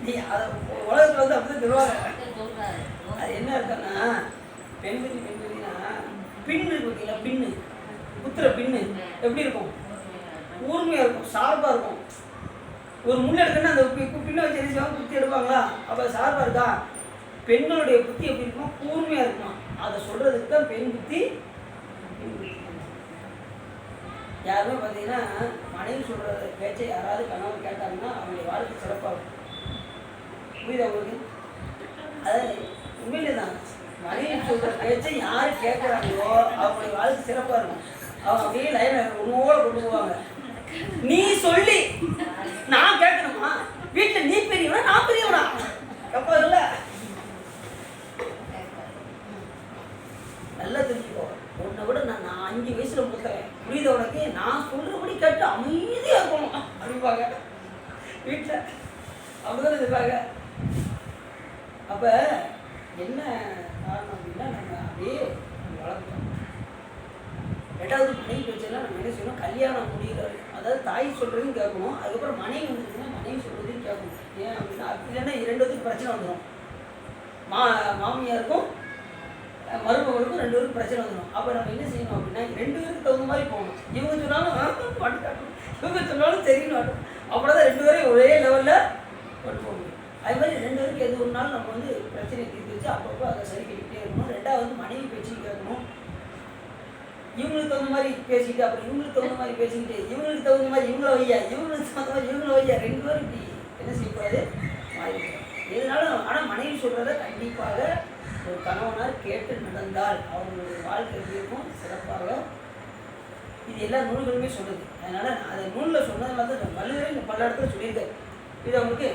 நீ அதை உலகத்தில் வந்து அப்படிதான் சொல்லுவாங்க. அது என்ன இருக்குன்னா பெண் புத்தினா பின்னு இருக்கு பார்த்தீங்களா, பின்னு குத்துற பின்னு எப்படி இருக்கும், கூர்மையாக இருக்கும், ஷார்ப்பாக இருக்கும். ஒரு முள் எடுக்கணும்னா அந்த பின்னை வச்சு என்ன செய்வாங்க, குத்தி எடுப்பாங்களா, அப்போ ஷார்ப்பாக இருக்கா. பெண்களுடைய புத்தி எப்படி இருக்கும், கூர்மையாக இருக்குமா. அதை சொல்கிறதுக்கு தான் பெண் புத்தி. யாருமே பார்த்தீங்கன்னா மனைவி சொல்கிற பேச்சை யாராவது கணவன் கேட்டாங்கன்னா அவங்களுடைய வாழ்க்கை சிறப்பாக இருக்கும். புரியுது அவங்களுக்கு? அதாவது உண்மையிலே தான் மனைவி சொல்கிற பேச்சை யார் கேட்குறாங்களோ அவங்களுடைய வாழ்க்கை சிறப்பாக இருக்கும். அவங்க அப்படியே லைனை உணவோட கொண்டு போவாங்க. நீ சொல்லி நான் கேட்கணுமா, வீட்டில் நீ பெரியவனா நான் பெரியவனா, எப்போ இல்லை நல்லா தெரிஞ்சுக்கோ. உன்னை விட நான் 5 வயசுல மூத்தவன். புரியுது உனக்கு? நான் சொல்றபடி கேட்டு அமைதியாக இருக்கணும் அப்படிப்பாங்க. அப்போ என்ன காரணம் அப்படின்னா நம்ம அப்படியே வளர்க்கணும். ரெண்டாவது மனைவி பேச்செல்லாம் நம்ம என்ன செய்யணும், கல்யாணம் முடிகிறது, அதாவது தாய் சொல்கிறதையும் கேட்கணும், அதுக்கப்புறம் மனைவி வந்துச்சுன்னா மனைவி சொல்கிறதையும் கேட்கணும். ஏன் அப்படின்னா அப்படி இல்லைன்னா 2 பேத்துக்கு பிரச்சனை வந்துடும். மாமியாருக்கும் மருமகளுக்கும் 2 பேருக்கும் பிரச்சனை வந்துடும். அப்போ நம்ம என்ன செய்யணும் அப்படின்னா 2 பேருக்கு தகுந்த மாதிரி போகணும். இவங்க சொன்னாலும் பாட்டு காட்டணும், இவங்க சொன்னாலும் சரின்னு காட்டணும். அப்படின்னா தான் 2 பேரையும் ஒரே லெவலில் கொண்டு போக முடியும். அது மாதிரி 2 பேருக்கு எது ஒரு நாள் நம்ம வந்து பிரச்சனையை தீர்த்து வச்சு அப்பப்போ அதை சரி கட்டிக்கிட்டே இருக்கணும். ரெண்டாவது மனைவி பேச்சு கேட்கணும். இவங்களுக்கு தகுந்த மாதிரி பேசிக்கிட்டு அப்புறம் இவங்களுக்கு தகுந்த மாதிரி பேசிக்கிட்டு இவங்களுக்கு தகுந்த மாதிரி இவங்கள வையா, இவங்களுக்கு தகுந்த மாதிரி இவங்கள வையா, 2 பேரும் இப்படி என்ன செய்யக்கூடாது, மாறிவிடும். எதுனாலும் ஆனால் மனைவி சொல்கிறத கண்டிப்பாக ஒரு கணவனார் கேட்டு நடந்தால் அவங்களுடைய வாழ்க்கை இருக்கும் சிறப்பாக. இது எல்லா நூல்களுமே சொல்லுது. அதனால் அதை நூலில் சொன்னதுனால தான் வள்ளுவரே இந்த பல இடத்துல சொல்லியிருக்காரு. இது அவங்களுக்கு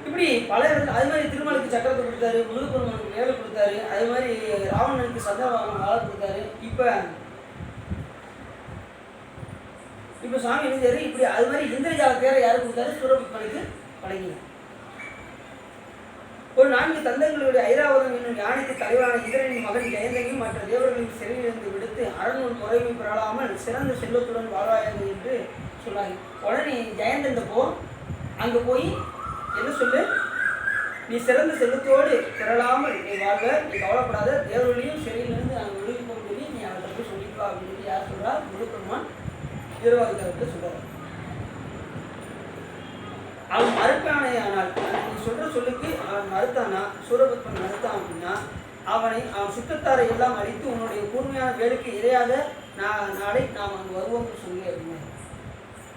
இப்படி பல இடத்துல அது மாதிரி திருமலுக்கு சக்கரத்தை கொடுத்தாரு, முருகப்பெருமானுக்கு வேலை கொடுத்தாரு, அது மாதிரி ராவணனுக்கு சந்திரவாகனம் வாழ கொடுத்தாரு. இப்போ சாமி எழுந்தாரு. இப்படி அது மாதிரி இந்திரஜால பேரை யாரு கொடுத்தாரு, சூரபத்மனுக்கு வழங்கினார். ஒரு 4 தந்தங்களுடைய ஐராவதம் என்னும் யானைக்கு தலைவரான இந்திரனின் மகன் ஜெயந்தனையும் மற்ற தேவர்களின் சிறையிலிருந்து விடுத்து அரண்மனை குறைமை பெறலாமல் சிறந்த செல்வத்துடன் வாழ்வாயாக என்று சொன்னாங்க. உடனே ஜெயந்தன் அங்கே போய் என்ன சொல்லு, நீ சிறந்த செல்வத்தோடு பெறலாமல் நீ வாழ்க, நீ கவலைப்படாத, தேவர்களையும் சிறையிலிருந்து நாங்கள் விடுவிப்போம் சொல்லி நீ அவர்கிட்ட சொல்லிப்பா அப்படின்னு சொல்லி யார் சொல்கிறா, முருகப்பெருமான் வீரவாகுத்தேவர்கிட்ட சொல்கிறார். அவன் மறுப்பானையானால், நீ சொல்கிற சொல்லுக்கு அவன் மறுத்தானா, சூரபத்மன் மறுத்தான் அப்படின்னா அவன் சுற்றத்தாரை எல்லாம் அழித்து உன்னுடைய கூர்மையான வேலைக்கு இரையாக நாளை நாம் அங்கே வருவோம்னு சொல்லி அப்படின்னா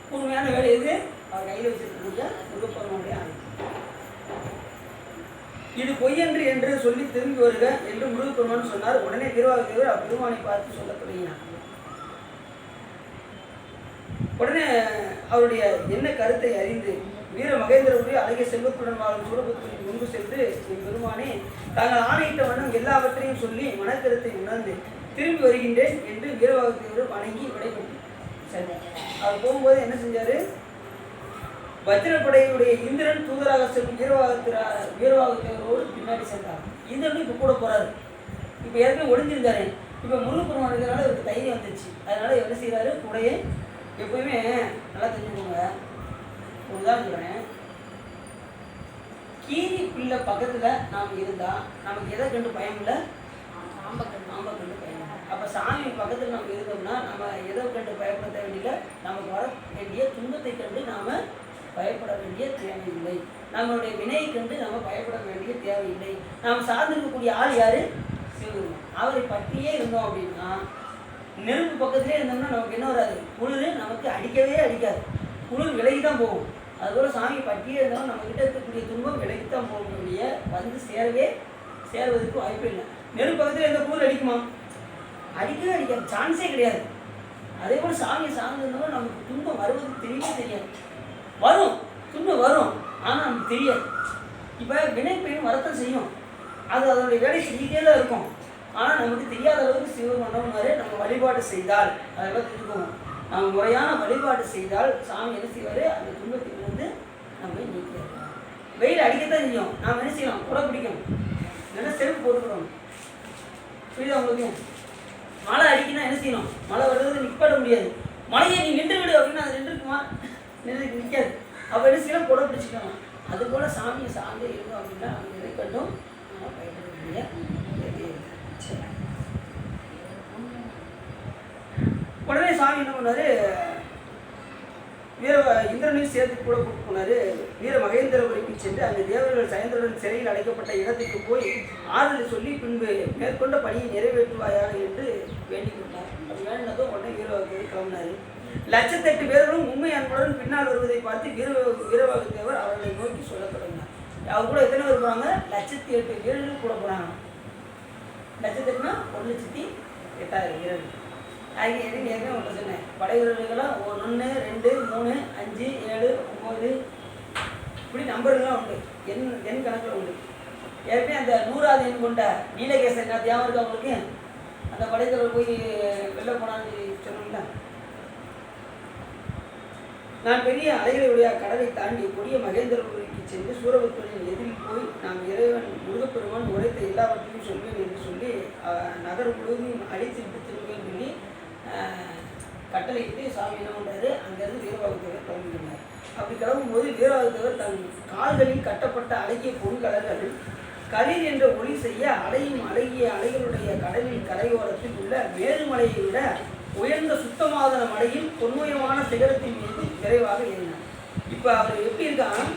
கூர்மையான வேலை எது, அவர் கையில் வச்சிருக்கக்கூடிய முருகப்பெருமானுடைய ஆணை. இது பொய்யன்று என்று சொல்லி திரும்பி வருக என்று முருகப்பெருமான் சொன்னார். உடனே வீரவாகுத்தேவர் அப்பெருமானை பார்த்து சொல்ல தொடங்கினார். உடனே அவருடைய என்ன கருத்தை அறிந்து வீர மகேந்திரபுரி அழகிய செல்வத்துடன் வாழும் சூரபத்மனுக்கு முன்பு சென்று பெருமானே தாங்கள் ஆணையிட்ட வண்ணம் எல்லாவற்றையும் சொல்லி மனக்கருத்தை உணர்ந்து திரும்பி வருகின்றேன் என்று வீரவாகுத்தேவர் வணங்கி விடைபெற்று சென்றார். அவர் போகும்போது என்ன செஞ்சாரு, வஜ்ரப்படையுடைய இந்திரன் தூதராக செல்லும் வீரவாகுத்தேவரோடு பின்னாடி சென்றார். இந்திரன் இப்போ கூட போறாரு. இப்போ ஏற்கனவே ஒளிஞ்சிருந்தாரு. இப்போ முருகப்பெருமான் இருக்கிறனால இவருக்கு தைரியம் வந்துச்சு. அதனால என்ன செய்யறாரு, கூடையே எப்பவுமே நல்லா தெரிஞ்சுக்கோங்க. ஒரு உதாரணம் சொல்கிறேன், கீரி பிள்ளை பக்கத்தில் நாம் இருந்தால் நமக்கு எதை கண்டு பயம் இல்லை, ஆம்பை கண்டு பயம் இல்லை. அப்போ சாமி பக்கத்தில் நம்ம இருந்தோம்னா நம்ம எதை கண்டு பயப்பட தேவையில்லை, நமக்கு வர வேண்டிய துன்பத்தை கண்டு நாம் பயப்பட வேண்டிய தேவையில்லை, நம்மளுடைய வினையை கண்டு நம்ம பயப்பட வேண்டிய தேவையில்லை. நாம் சார்ந்திருக்கக்கூடிய ஆள் யார், சிவபெருமான். அவரை பற்றியே இருந்தோம் அப்படின்னா நெருப்பு பக்கத்திலே இருந்தோம்னா நமக்கு என்ன வராது, குளிர் நமக்கு அடிக்கவே அடிக்காது, குளிர் விலகி தான் போகும். அதுபோல் சாமி பற்றியே இருந்தாலும் நம்மக்கிட்ட இருக்கக்கூடிய துன்பம் விலகி தான் போகக்கூடிய வந்து சேர்வதற்கு வாய்ப்பு இல்லை. நெருப்பு பக்கத்தில் எந்த குளிர் அடிக்குமா, அடிக்கவே அடிக்காது, சான்ஸே கிடையாது. அதே போல் சாமியை சார்ந்திருந்தாலும் நமக்கு துன்பம் வருவது தெரியவே தெரியாது. வரும், துன்பம் வரும், ஆனால் நமக்கு தெரியாது. இப்போ வினைப்பயன் வரத்தான் செய்யும், அது அதனுடைய வேலை செஞ்சுட்டே தான் இருக்கும். ஆனால் நமக்கு தெரியாத அளவுக்கு சிவபெருமானாரு நம்ம வழிபாடு செய்தால் அதெல்லாம் தெரிஞ்சுக்கோங்க. நம்ம முறையான வழிபாடு செய்தால் சாமி என்ன செய்வார், அந்த துன்பத்திலிருந்து நம்ம நீக்கிறார். வெயில் அடிக்கத்தான் செய்யும், நாம் என்ன செய்யணும், குடை பிடிக்கணும், இல்லைன்னா செருப்பு போட்டுக்கணும். புரியுதா உங்களுக்கு? மழை அடிக்கினா என்ன செய்யணும், மழை வர்றது நிற்பாட முடியாது. மழையை நீ நின்று விடு அப்படின்னா அது நின்றுக்குமா, நிற்காது. அப்போ என்ன செய்யணும், குடை பிடிச்சிக்கணும். அதுபோல் சாமியை சார்ந்தே இருந்தோம் அப்படின்னா அவங்க எதை கண்டும் நம்ம பயன்பட முடியாது. உடனே சாமி என்ன பண்ணாரு, இந்திரனையும் சேர்த்து கூட கூப்பிட்டு போனாரு. வீர மகேந்திரபுரிக்கு சென்று அந்த தேவர்கள் சயந்திரன் சிறையில் அடைக்கப்பட்ட இடத்துக்கு போய் ஆறுதல் சொல்லி பின்பு மேற்கொண்ட பணியை நிறைவேற்றுவாயாக என்று வேண்டிக் கொண்டார். அது வேண்டினதும் உடனே வீரவாகுத்தேவர் கிளம்பினார். 1,08,000 பேர்களும் உண்மை அன்புடன் பின்னால் வருவதை பார்த்து வீரவாகுத்தேவர் அவர்களை நோக்கி சொல்ல தொடங்கினார். அவர் கூட எத்தனை பேர் போகிறாங்க, 1,08,000 வீரர்கள் கூட போகிறாங்க. 1,08,000னா 1,08,000 வீரர்கள். ஏற்கனவே உங்கள்கிட்ட சொன்னேன், படை வீரர்களெல்லாம் 1, 2, 3, 5, 7, 9 இப்படி நம்பர்கள்லாம் உண்டு, எண் கணக்கில் உண்டு. ஏற்கனவே அந்த 100வது எண் கொண்ட நீலகேசன் ஞாபகம் இருக்கா அவங்களுக்கு, அந்த படைத்தவர் போய் வெளில போனான்னு சொன்னோம்ல. நான் பெரிய அலைகளுடைய கடலை தாண்டி கொடிய மகேந்திரபுரிக்கு சென்று சூரபத்மனின் எதிரில் போய் நாம் இறைவன் முருகப்பெருமான் உரைத்த எல்லாவற்றையும் சொல்வேன் என்று சொல்லி நகர் முழுவதும் அடித்து விட்டு திரும்புவேன் சொல்லி கட்டளையிட்டு சாமி என்ன பண்ணுறாரு, அங்கேருந்து வீரபாகுத்தேவர் கிளம்பினார். அப்படி கிளம்பும்போது வீரபாகுத்தேவர் தன் கால்களில் கட்டப்பட்ட அழகிய பொன்கலர்கள் களிர் என்ற ஒளி செய்ய அலையும் அழகிய அலைகளுடைய கடலின் கரையோரத்தில் உள்ள மேருமலையை விட உயர்ந்த சுத்தமாதன மலையில் தொன்மயமான சிகரத்தின் மீது விரைவாக ஏறினார். இப்போ அவர் எப்படி இருக்கான்,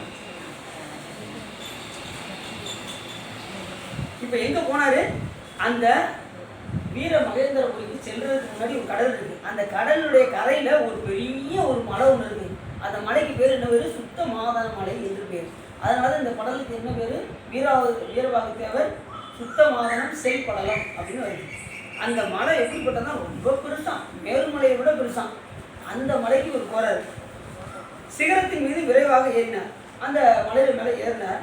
இப்போ எங்கே போனார், அந்த வீர மகேந்திரபுரிக்கு செல்றதுக்கு முன்னாடி ஒரு கடல் இருக்குது. அந்த கடலுடைய கரையில் ஒரு பெரிய ஒரு மலை ஒன்று இருக்குது. அந்த மலைக்கு பேர் என்ன பேர், சுத்தமாதன மலை என்று பேர். அதனால இந்த படலுக்கு என்ன பேர், வீரபாகுத்தேவர் சுத்தமாதனம் செல்படலம் அப்படின்னு வருது. அந்த மலை எப்படிப்பட்டதுன்னா ரொம்ப பெருசான், மேருமலையை விட பெருசான். அந்த மலைக்கு ஒரு போறாரு, சிகரத்தின் மீது விரைவாக ஏறினார். அந்த மலையில மேலே ஏறினார்.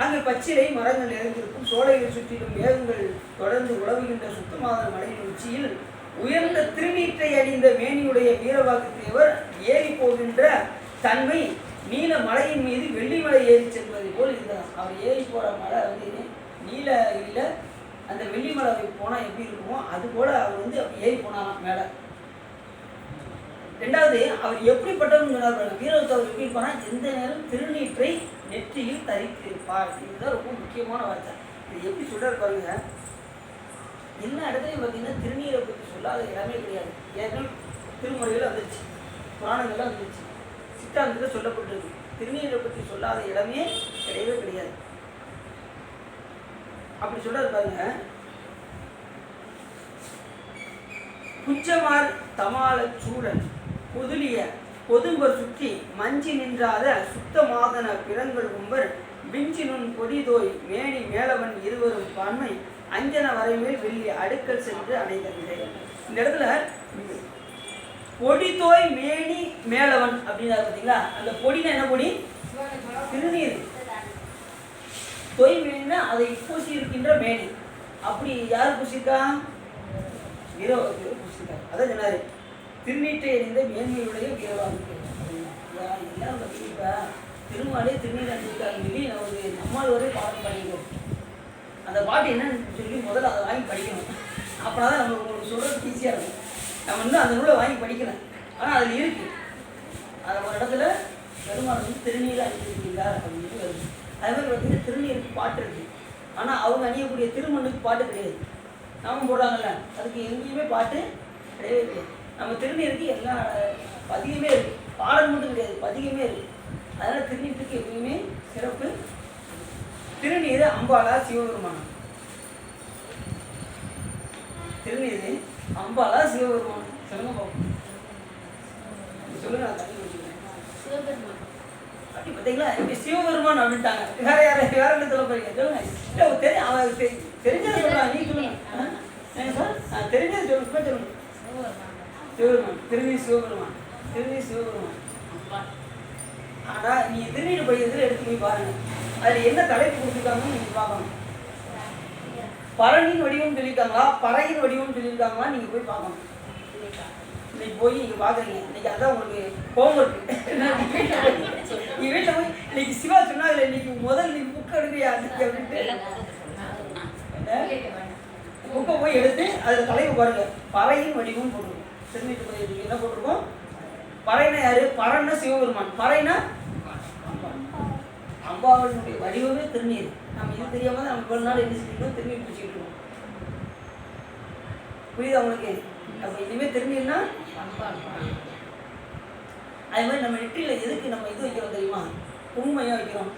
அங்கு பச்சிலை மரங்கள் நிறைந்திருக்கும், சோலைகள் சுற்றிலும் மேகங்கள் தொடர்ந்து உழவுகின்ற சுத்தமாதன மலையின் உச்சியில் உயர்ந்த திருநீற்றை அணிந்த மேனியுடைய வீரபாகுத்தேவர் ஏறி போகின்ற தன்மை நீல மலையின் மீது வெள்ளிமலை ஏறி செல்வது போல் இருந்தார். அவர் ஏறி போகிற மலை வந்து நீலகிரியில் அந்த வெள்ளிமலை போனால் எப்படி இருக்குமோ அது போல் அவர் வந்து அப்படி ஏறி போனாராம் மேலே. ரெண்டாவது, அவர் எப்படிப்பட்டவங்க சொன்னார், வீரபாகுத்தேவர் எப்படி போனால் எந்த நேரம் திருநீற்றை நெற்றியில் தரித்திருப்பார். இதுதான் ரொம்ப முக்கியமான வார்த்தை. இது எப்படி சொல்கிறார் பாருங்க. எல்லா இடத்துலையும் பார்த்தீங்கன்னா திருநீரை பற்றி சொல்லாத இடமே கிடையாது. ஏற்கனவே திருமுறைகள் வந்துருச்சு, புராணங்கள்லாம் வந்துருச்சு, சித்தாந்தத்தில் சொல்லப்பட்டிருக்கு. திருநீரை பற்றி சொல்லாத இடமே கிடையவே கிடையாது. அப்படி சொல்றாரு பாருங்க. குச்சமார் தமால சூழல் புதுலிய பொதும்பர் சுற்றி மஞ்சி நின்றாத சுத்தமாதன பிறங்கள் கும்பர் விஞ்சினுன் பொடிதோய் மேனி மேலவன் இருவரும் பான்மை அஞ்சன வரைமேல் வெள்ளி அடுக்கல் சென்று அடைந்தது. இந்த இடத்துல பொடிதோய் மேனி மேலவன் அப்படின்னா பார்த்தீங்களா, அந்த பொடினா என்ன பொடி, திருநீர். தொய் மேனினா அதை பூசி இருக்கின்ற மேனி. அப்படி யார் பூசிருக்கா, வீரபாகுத்தேவர் பூசிருக்காரு. அதான் சொன்னாரு, திருநீற்றை எறிந்த மேன்மையுடைய வீரபாகுத்தேவர். எல்லாம் பார்த்தீங்கன்னா திருமாலே திருநீர் அணிஞ்சிருக்காருன்னு சொல்லி ஒரு நம்மால் வரை பாடம் பண்ணிக்கிறோம். அந்த பாட்டு என்னன்னு சொல்லி முதல்ல அதை வாங்கி படிக்கணும். அப்படின்னா தான் நம்ம உங்களுக்கு சொல்கிறது ஈஸியாக இருக்கும். நம்ம இன்னும் அந்த நூலை வாங்கி படிக்கணும். ஆனால் அதில் இருக்குது, அது ஒரு இடத்துல பெருமாள் வந்து திருநீரை அணிஞ்சிருக்கிறார் அப்படின்னு சொல்லி வருது. அதே மாதிரி பார்த்தீங்கன்னா திருநீருக்கு பாட்டு இருக்குது. ஆனால் அவங்க அணியக்கூடிய திருமண்ணுக்கு பாட்டு கிடையாது. நாமும் போடுறாங்கல்ல, அதுக்கு எங்கேயுமே பாட்டு கிடையவே கிடையாது. நம்ம திருநீருக்கு எல்லா பதிகமே இருக்குது, பாடல் மட்டும் கிடையாது, பதிகமே இருக்குது. அதனால் திருநீருக்கு எப்பயுமே சிறப்பு. திருநீர் அம்பாலா சிவபெருமானம், திருநீர் அம்பாலா சிவபெருமானம். சொல்லுங்க பாப்போம், சொல்லுங்க. நான் தண்ணி வச்சுக்கிறேன். அப்படி பார்த்தீங்களா, இப்படி சிவபெருமான் அப்படின்ட்டாங்க. வேற யாரை வேற என்ன சொல்ல போறீங்க, சொல்லுங்க. இல்லை தெரியும், அவன் தெரிஞ்சதை சொல்கிறான், நீ சொல்லுங்க. சார் தெரிஞ்சது சொல்லுங்க, சொல்லுங்க. சிவபெருமான், திருநீர் சிவபெருமான், திருநீர் சிவபெருமான். ஆனால் நீ திருநீர் படிக்கிறதுல எடுத்து போய் பாருங்க, அதில் என்ன தலைப்பு கொடுத்துருக்காங்கன்னு நீங்கள் பார்க்கணும். பரணின் வடிவம் சொல்லியிருக்காங்களா, பறையின் வடிவம் சொல்லியிருக்காங்களா, நீங்கள் போய் பார்க்கணும். இன்னைக்கு போய் நீங்கள் பார்க்குறீங்க, இன்னைக்கு அதான் உங்களுக்கு ஹோம்ஒர்க். நீ வீட்டில் போய் இன்னைக்கு சிவா சொன்னா இல்லை, இன்னைக்கு முதல் நீ புக் எடுக்கிறியா அப்படின்ட்டு புக்கை போய் எடுத்து அதில் தலைப்பு பாருங்க, பறையின் வடிவம் போட்டுருக்கோம். திருநீட்டு பதிவு என்ன போட்டிருக்கோம், பறைனா யாரு, பரன்னா சிவபெருமான், பறைனா அம்பாவனுடைய வடிவமே திருநீர். நம்ம இது தெரியாம தான் நம்ம இவ்வளவு நாள் என்ன செஞ்சுக்கணும், திருநீர் பூச்சிக்கிட்டு இருக்கோம். புரியுது அவங்களுக்கு? அப்போ இனிமேல் திருநீர்னா அதே மாதிரி நம்ம நெற்றியில் எதுக்கு நம்ம இது வைக்கிறோம் தெரியுமா, குங்குமம் வைக்கிறோம்.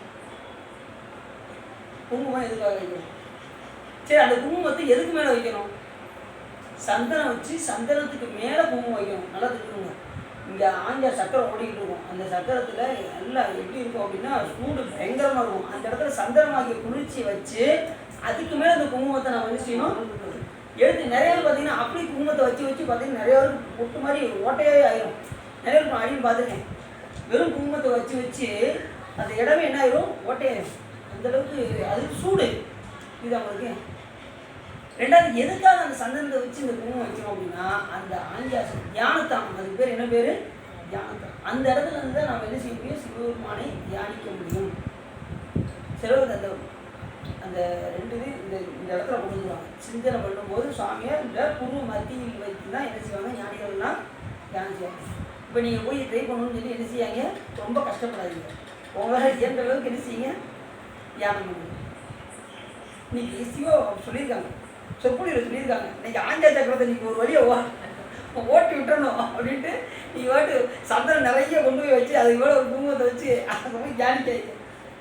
குங்குமம் எதுக்காக வைக்கிறோம்? சரி, அந்த குங்குமத்தை எதுக்கு மேலே வைக்கணும், சந்தனம் வச்சு சந்தனத்துக்கு மேலே குங்குமம் வைக்கணும். நல்லா தெரிஞ்சுக்கோங்க. இங்கே ஆஞ்சார் சக்கரம் ஓடிக்கிட்டு இருக்கும், அந்த சக்கரத்தில் நல்லா எப்படி இருக்கும் அப்படின்னா சூடு பயங்கரமாக இருக்கும். அந்த இடத்துல சந்தனமாகிய குளிர்ச்சி வச்சு அதுக்கு மேலே அந்த குங்குமத்தை நம்ம என்ன செய்யணும், எடுத்து. நிறைய பேர் பார்த்தீங்கன்னா அப்படி குங்குமத்தை வச்சு வச்சு பார்த்தீங்கன்னா நிறைய பேருக்கு பொட்டு மாதிரி ஓட்டையாகவே ஆயிரும். நிறைய பேருக்கு அடின்னு பார்த்துருக்கேன், வெறும் குங்குமத்தை வச்சு வச்சு அந்த இடமே என்ன ஆயிரும், ஓட்டையாயிரும். அந்தளவுக்கு அது சூடு. இது அவங்களுக்கு. ரெண்டாவது, எதுக்காக அந்த சந்தனத்தை வச்சு இந்த குங்குமம் வைக்கணும் அப்படின்னா அந்த ஆஞ்சாசம் தியானத்தானம், அதுக்கு பேர் என்ன பேர், தியானத்தானம். அந்த இடத்துல இருந்து தான் நாம் என்ன செய்ய முடியும், சிவபெருமானை தியானிக்க முடியும். சிலர் அந்த அந்த 2 இது இந்த இடத்துல கொண்டு வந்துருவாங்க. சிந்தனை பண்ணும்போது சுவாமியை இந்த புரு மத்தியில் வைத்து தான் என்ன செய்வாங்க, ஞானிகள்லாம் தியானம் செய்வாங்க. இப்போ நீங்கள் போய் ட்ரை பண்ணணும்னு சொல்லி என்ன செய்யாங்க, ரொம்ப கஷ்டப்படாதீங்க. உங்களால் இயன்ற அளவுக்கு என்ன செய்யுங்க, தியானம் பண்ணுங்க. இன்னைக்கு சிவா சொல்லியிருக்காங்க, சொற்பொழிவில் சொல்லியிருக்காங்க, இன்னைக்கு ஆஞ்சா சக்கரத்தை நீங்கள் ஒரு வழியை ஓட்டி விட்டுறணும் அப்படின்ட்டு நீங்கள் ஓட்டு சந்தனம் நிறைய கொண்டு போய் வச்சு அதுக்கு மேலே ஒரு குங்குமத்தை வச்சு அதை போய் தியானிக்காது.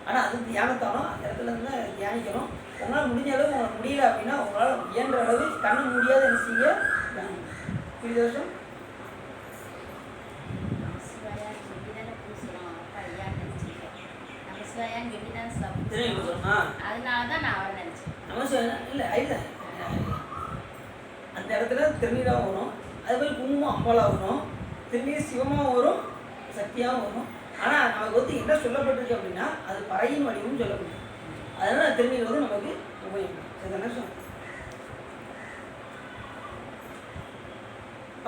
ஆனால் அது தியானத்தாலும் அந்த இடத்துல இருந்து தியானிக்கணும். உங்களால் முடிஞ்ச அளவு உங்களுக்கு முடியல அப்படின்னா உங்களால் இயன்ற அளவு கண்ணு முடியாத என்ன செய்ய தியானம். புரியுது வருஷம் இல்லை இல்லை அந்த இடத்துல திருநீராக வரும், அது மாதிரி குங்குமம் அம்பாலாக வரும், திருநீர் சிவமாக வரும், சக்தியாகவும் வரும். ஆனால் நமக்கு வந்து என்ன சொல்லப்பட்டிருக்கு அப்படின்னா அது பறையின் வடிவம் சொல்லப்பட்டிருக்கு. அதனால் திருநீர் வந்து நமக்கு உபயோகம். சரிதானே?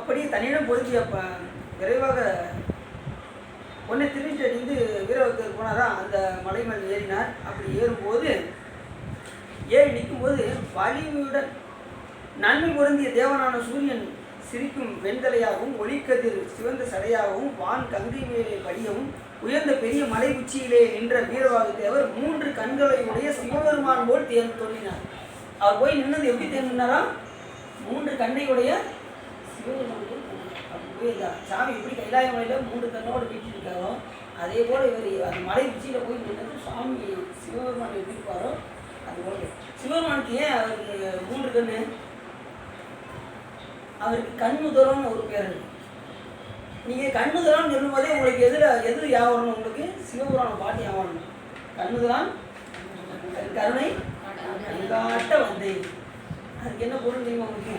அப்படி தனியிடம் பொறுத்து அப்போ விரைவாக ஒன்று திருநீட்டு அடிந்து வீரபத்திரர் போனாரா, அந்த மலை மேல் ஏறினார். அப்படி ஏறும்போது ஏறி நிற்கும்போது வலிமையுடன் நன்மை பொருந்திய தேவனான சூரியன் சிரிக்கும் வெண்தலையாகவும் ஒளிக்கதிர் சிவந்த சடையாகவும் வான் கங்கை மேலே படியவும் உயர்ந்த பெரிய மலை உச்சியிலே நின்ற வீரவாகு தேவர் 3 கண்களை உடைய சிவபெருமான் போல் தோன்றினார். அவர் போய் நின்னது எப்படி தேர்ந்தாரா, 3 கண்ணை உடைய சிவபெருமான் போல் தோன்றினார். சாமி எப்படி கைலாய மலையில் 3 கண்ணோடு வீட்டிருக்காரோ அதே போல் இவர் அந்த மலை உச்சியில் போய் நின்றது சாமி சிவபெருமான் எப்படி இருப்பாரோ அதுபோல். சிவபெருமானுக்கு ஏன் அவருக்கு 3 கண்ணு, அவருக்கு கண்முதலம்னு ஒரு பேர் இருக்கு. நீங்கள் கண்முதலான்னு சொல்லும் போதே உங்களுக்கு எது யாவரணும், உங்களுக்கு சிவபுராண பாட்டு யாவரணும். கண்முதலான் கருணை கண்காட்ட வந்தேன். அதுக்கு என்ன பொருள் தெரியுமா உங்களுக்கு?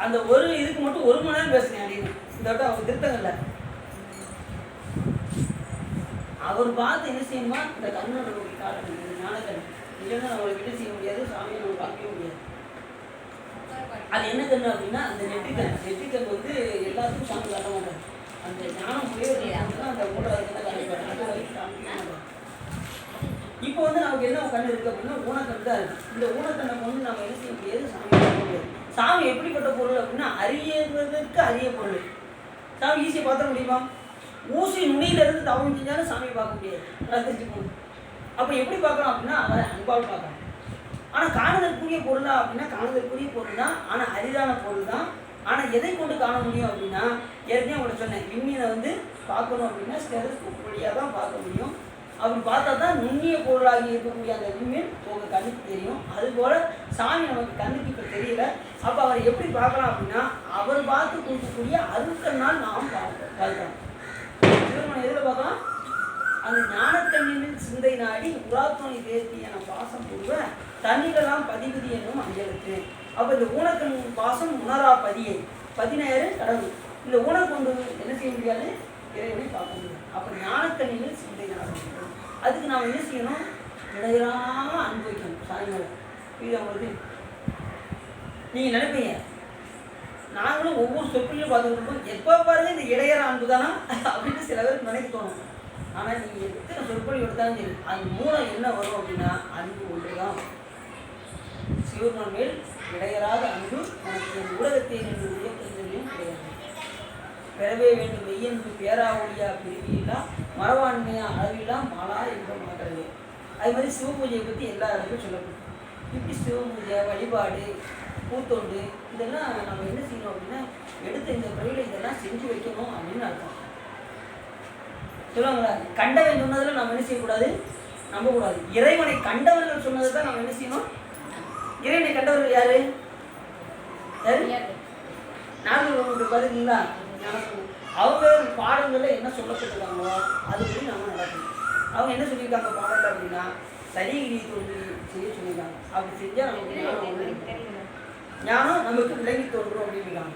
அந்த ஒரு இதுக்கு மட்டும் 1 மணி நேரம் பேசுனேன் அப்படின்னு இந்த வட்டம் அவங்க திருத்தங்கள்ல அவர் பார்த்து என்ன செய்யணுமா, இந்த கண்ணோட காட்டணும் ஞானக்கண். இல்லைன்னா நம்மளுக்கு என்ன செய்ய முடியாது, சாமியை நம்ம பார்க்கவே முடியாது. அது என்ன கண்ணு அப்படின்னா அந்த நெற்றிக்கண். நெற்றிக்கண் வந்து எல்லாத்துக்கும் சாமி காட்ட மாட்டாங்க. அந்த ஞானம் முறையாக அந்த 3வது கண்ணை காட்டிப்பாங்க. அது வரைக்கும் காமிக்க மாட்டாங்க. இப்போ வந்து நமக்கு என்ன கண் இருக்குது அப்படின்னா ஊனக்கண் தான் இருக்குது. இந்த ஊனக்கண்ணை கொண்டு நம்ம என்ன செய்ய முடியாது, சாமி பார்க்க முடியாது. சாமி எப்படிப்பட்ட பொருள் அப்படின்னா அறியறதுக்கு அரிய பொருள். சாமி ஈஸியாக பார்த்த முடியுமா? ஊசி நுனியிலிருந்து தவம் செஞ்சாலும் சாமியை பார்க்க முடியாது. ரசிச்சுக்கணும். அப்போ எப்படி பார்க்கலாம் அப்படின்னா அவரை அன்பால் பார்க்கலாம். ஆனால் காணுதற்குரிய பொருளா அப்படின்னா காணுதற்குரிய பொருள் தான், ஆனால் அரிதான பொருள் தான். ஆனால் எதை கொண்டு காண முடியும் அப்படின்னா ஏற்கனவே உங்களை சொன்னேன், விண்மீனை வந்து பார்க்கணும் அப்படின்னா ஸ்டெலஸ்கோப் வழியாக தான் பார்க்க முடியும். அப்படி பார்த்தா தான் நுண்ணிய பொருளாகி இருக்கக்கூடிய அந்த விண்மீன் உங்கள் கண்ணுக்கு தெரியும். அதுபோல் சாமி நமக்கு கண்ணுக்கு இப்போ தெரியல. அப்போ அவரை எப்படி பார்க்கலாம் அப்படின்னா அவர் பார்த்து கொடுக்கக்கூடிய அருட்கண்ணால் நாம் பார்க்கலாம். திருமணம் எதில் பார்க்கலாம்? அந்த ஞானக்கண்ணின் சிந்தை நாடி உராத்தோணி தேர்த்தி என பாசம் போடுவ தண்ணிகளாம் பதிவிதி என்னும் அஞ்சலுக்கு. அப்போ இந்த ஊனக்கண் பாசம் உணரா பதியை 17 கடவுள். இந்த ஊனக்கொண்டு என்ன செய்ய முடியாது, இறைவனை பார்க்க முடியாது. அப்போ ஞானக்கண்ணின் சிந்தை நாடி அதுக்கு நாம் என்ன செய்யணும், இடையிலாமல் அனுபவிக்கணும் சாயங்காலம். இது அவங்களுக்கு நீங்கள் நினைப்பீங்க, நாங்களும் ஒவ்வொரு சொற்களையும் பார்த்துக்கிட்டு எப்போ பாருங்க இந்த இடையற அன்பு தானா அப்படின்னு சில பேருக்கு நினைக்க தோணும். ஆனால் நீங்கள் எத்தனை சொற்பொழி எடுத்தாலும் சரி அது மூலம் என்ன வரும் அப்படின்னா அன்பு ஒன்று தான். சிவபெருமான் மேல் இடையராத அன்பு நமக்கு உலகத்தை நின்று உயர்த்தலையும் கிடையாது. பெறவே வேண்டும் மெய்யன்பு பேரா ஒளியா பிரிவியில்லா மரவாண்மையா அளவில்லா மாலா என்ற மாற்றது. அது மாதிரி சிவபூஜையை பற்றி எல்லா இடத்துலையும் சொல்லப்படும். இப்படி சிவபூஜை வழிபாடு பூத்தொண்டு இதெல்லாம் நம்ம என்ன செய்யணும் அப்படின்னா எடுத்த இந்த பிறவியில் இதெல்லாம் செஞ்சு வைக்கணும் அப்படின்னு அர்த்தம். சொல்லுவாங்களா, கண்டவன் சொன்னதில் நம்ம என்ன செய்யக்கூடாது, நம்பக்கூடாது. இறைவனை கண்டவர்கள் சொன்னதை தான் நம்ம என்ன செய்யணும். இறைவனை கண்டவர்கள் யாரு யாரு நாங்கள் பாருங்களா, அவங்க பாடங்களில் என்ன சொல்லப்பட்டிருக்காங்களோ அதுபடி நம்ம நடக்கணும். அவங்க என்ன சொல்லியிருக்காங்க பாடல் அப்படின்னா சரிகிரி தோன்றி செய்ய சொல்லியிருக்காங்க. அப்படி செஞ்சால் நமக்கு ஞானம் நமக்கு விலகி தோன்றும் அப்படின்றாங்க.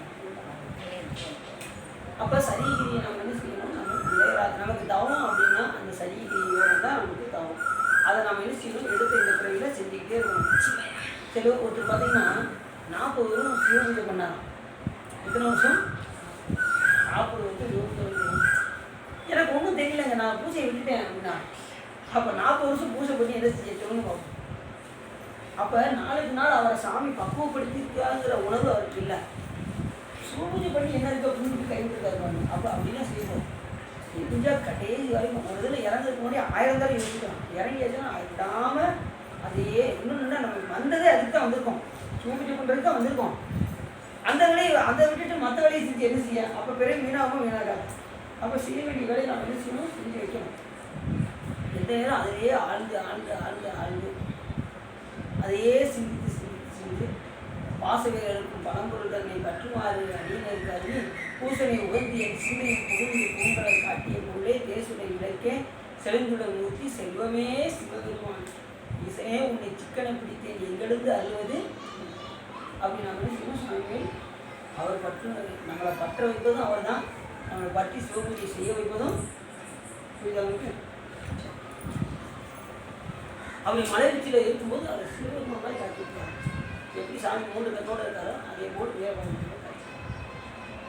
அப்போ சரிகிரியை நம்ம என்ன செய்யணும், நமக்கு விளையாடாது. நமக்கு தவம் அப்படின்னா அந்த சரிகிரியோட தான் நமக்கு தவம். அதை நம்ம என்ன செய்யணும், எடுத்த இந்த பிறவியில் செஞ்சுக்கிட்டே இருக்கணும். சில ஒருத்தர் பார்த்தீங்கன்னா 40 வருஷம் சிவபூஜை பண்ணாராம். எத்தனை வருஷம்? 40 வருஷம் 21 நான் பூஜையை விட்டுட்டேன் அப்படின்னா அப்போ 40 வருஷம் பூஜை பண்ணி என்ன செய்ய சொல்லுங்க பார்ப்போம். அப்போ நாளுக்கு நாள் அவரை சாமி பக்குவப்படுத்திருக்காங்கிற உணர்வு அவருக்கு இல்லை. பூஜை பண்ணி என்ன இருக்கு அப்படின்னு கைவிட்டுருக்காரு. அப்போ அப்படிலாம் செய்வோம். செஞ்சால் கடைசி வரைக்கும் ஒரு இதில் இறங்குறதுக்கு முன்னாடி 1000 தான் இருக்கலாம். இறங்கியாச்சுன்னா விடாமல் அதையே இன்னொன்று நம்ம வந்ததே அதுக்கு தான் வந்திருக்கோம். பூஜை பண்ணுறதுக்கு தான் வந்திருக்கோம். அந்த வேலையை அதை விட்டுட்டு மற்ற வேலையை செஞ்சு என்ன செய்ய? அப்போ பிறகு வீணாகவும் வீணாகாது. அப்போ செய்ய வேண்டிய வேலையை நம்ம என்ன செய்யணும்? செஞ்சு வைக்கணும். எந்த நேரம் அதையே ஆழ்ந்து ஆழ்ந்து ஆழ்ந்து ஆழ்ந்து அதையே சிந்தித்து சிந்தித்து சிந்து பாசவைகளுக்கும் பழம்பொருள் தன்னை பற்றுமாறு அடியினருக்கு அள்ளி பூசனை உகந்திய சிந்தையை புகுந்து பூங்கலை காட்டிய பொருளே தேசுடை விளக்கே செழுந்துடன் மூர்த்தி செல்வமே சிவபெருமான் இசையே உன்னை சிக்கனை பிடித்தேன் எங்கெழுந்து அழுவது அப்படி நம்ம சிவசுவாமிகள் அவர் நம்மளை பற்ற வைப்பதும் அவர் தான். நம்மளை பற்றி சிவபூஜை செய்ய வைப்பதும் புரிதவங்களுக்கு. அப்படி மலை உச்சியில் இருக்கும்போது அவர் சிவபெருமானாய் காட்டியிருக்காங்க. எப்படி சாமி 3 கண்ணோடு இருக்காரோ அதே போல் வீரபாகுதேவர்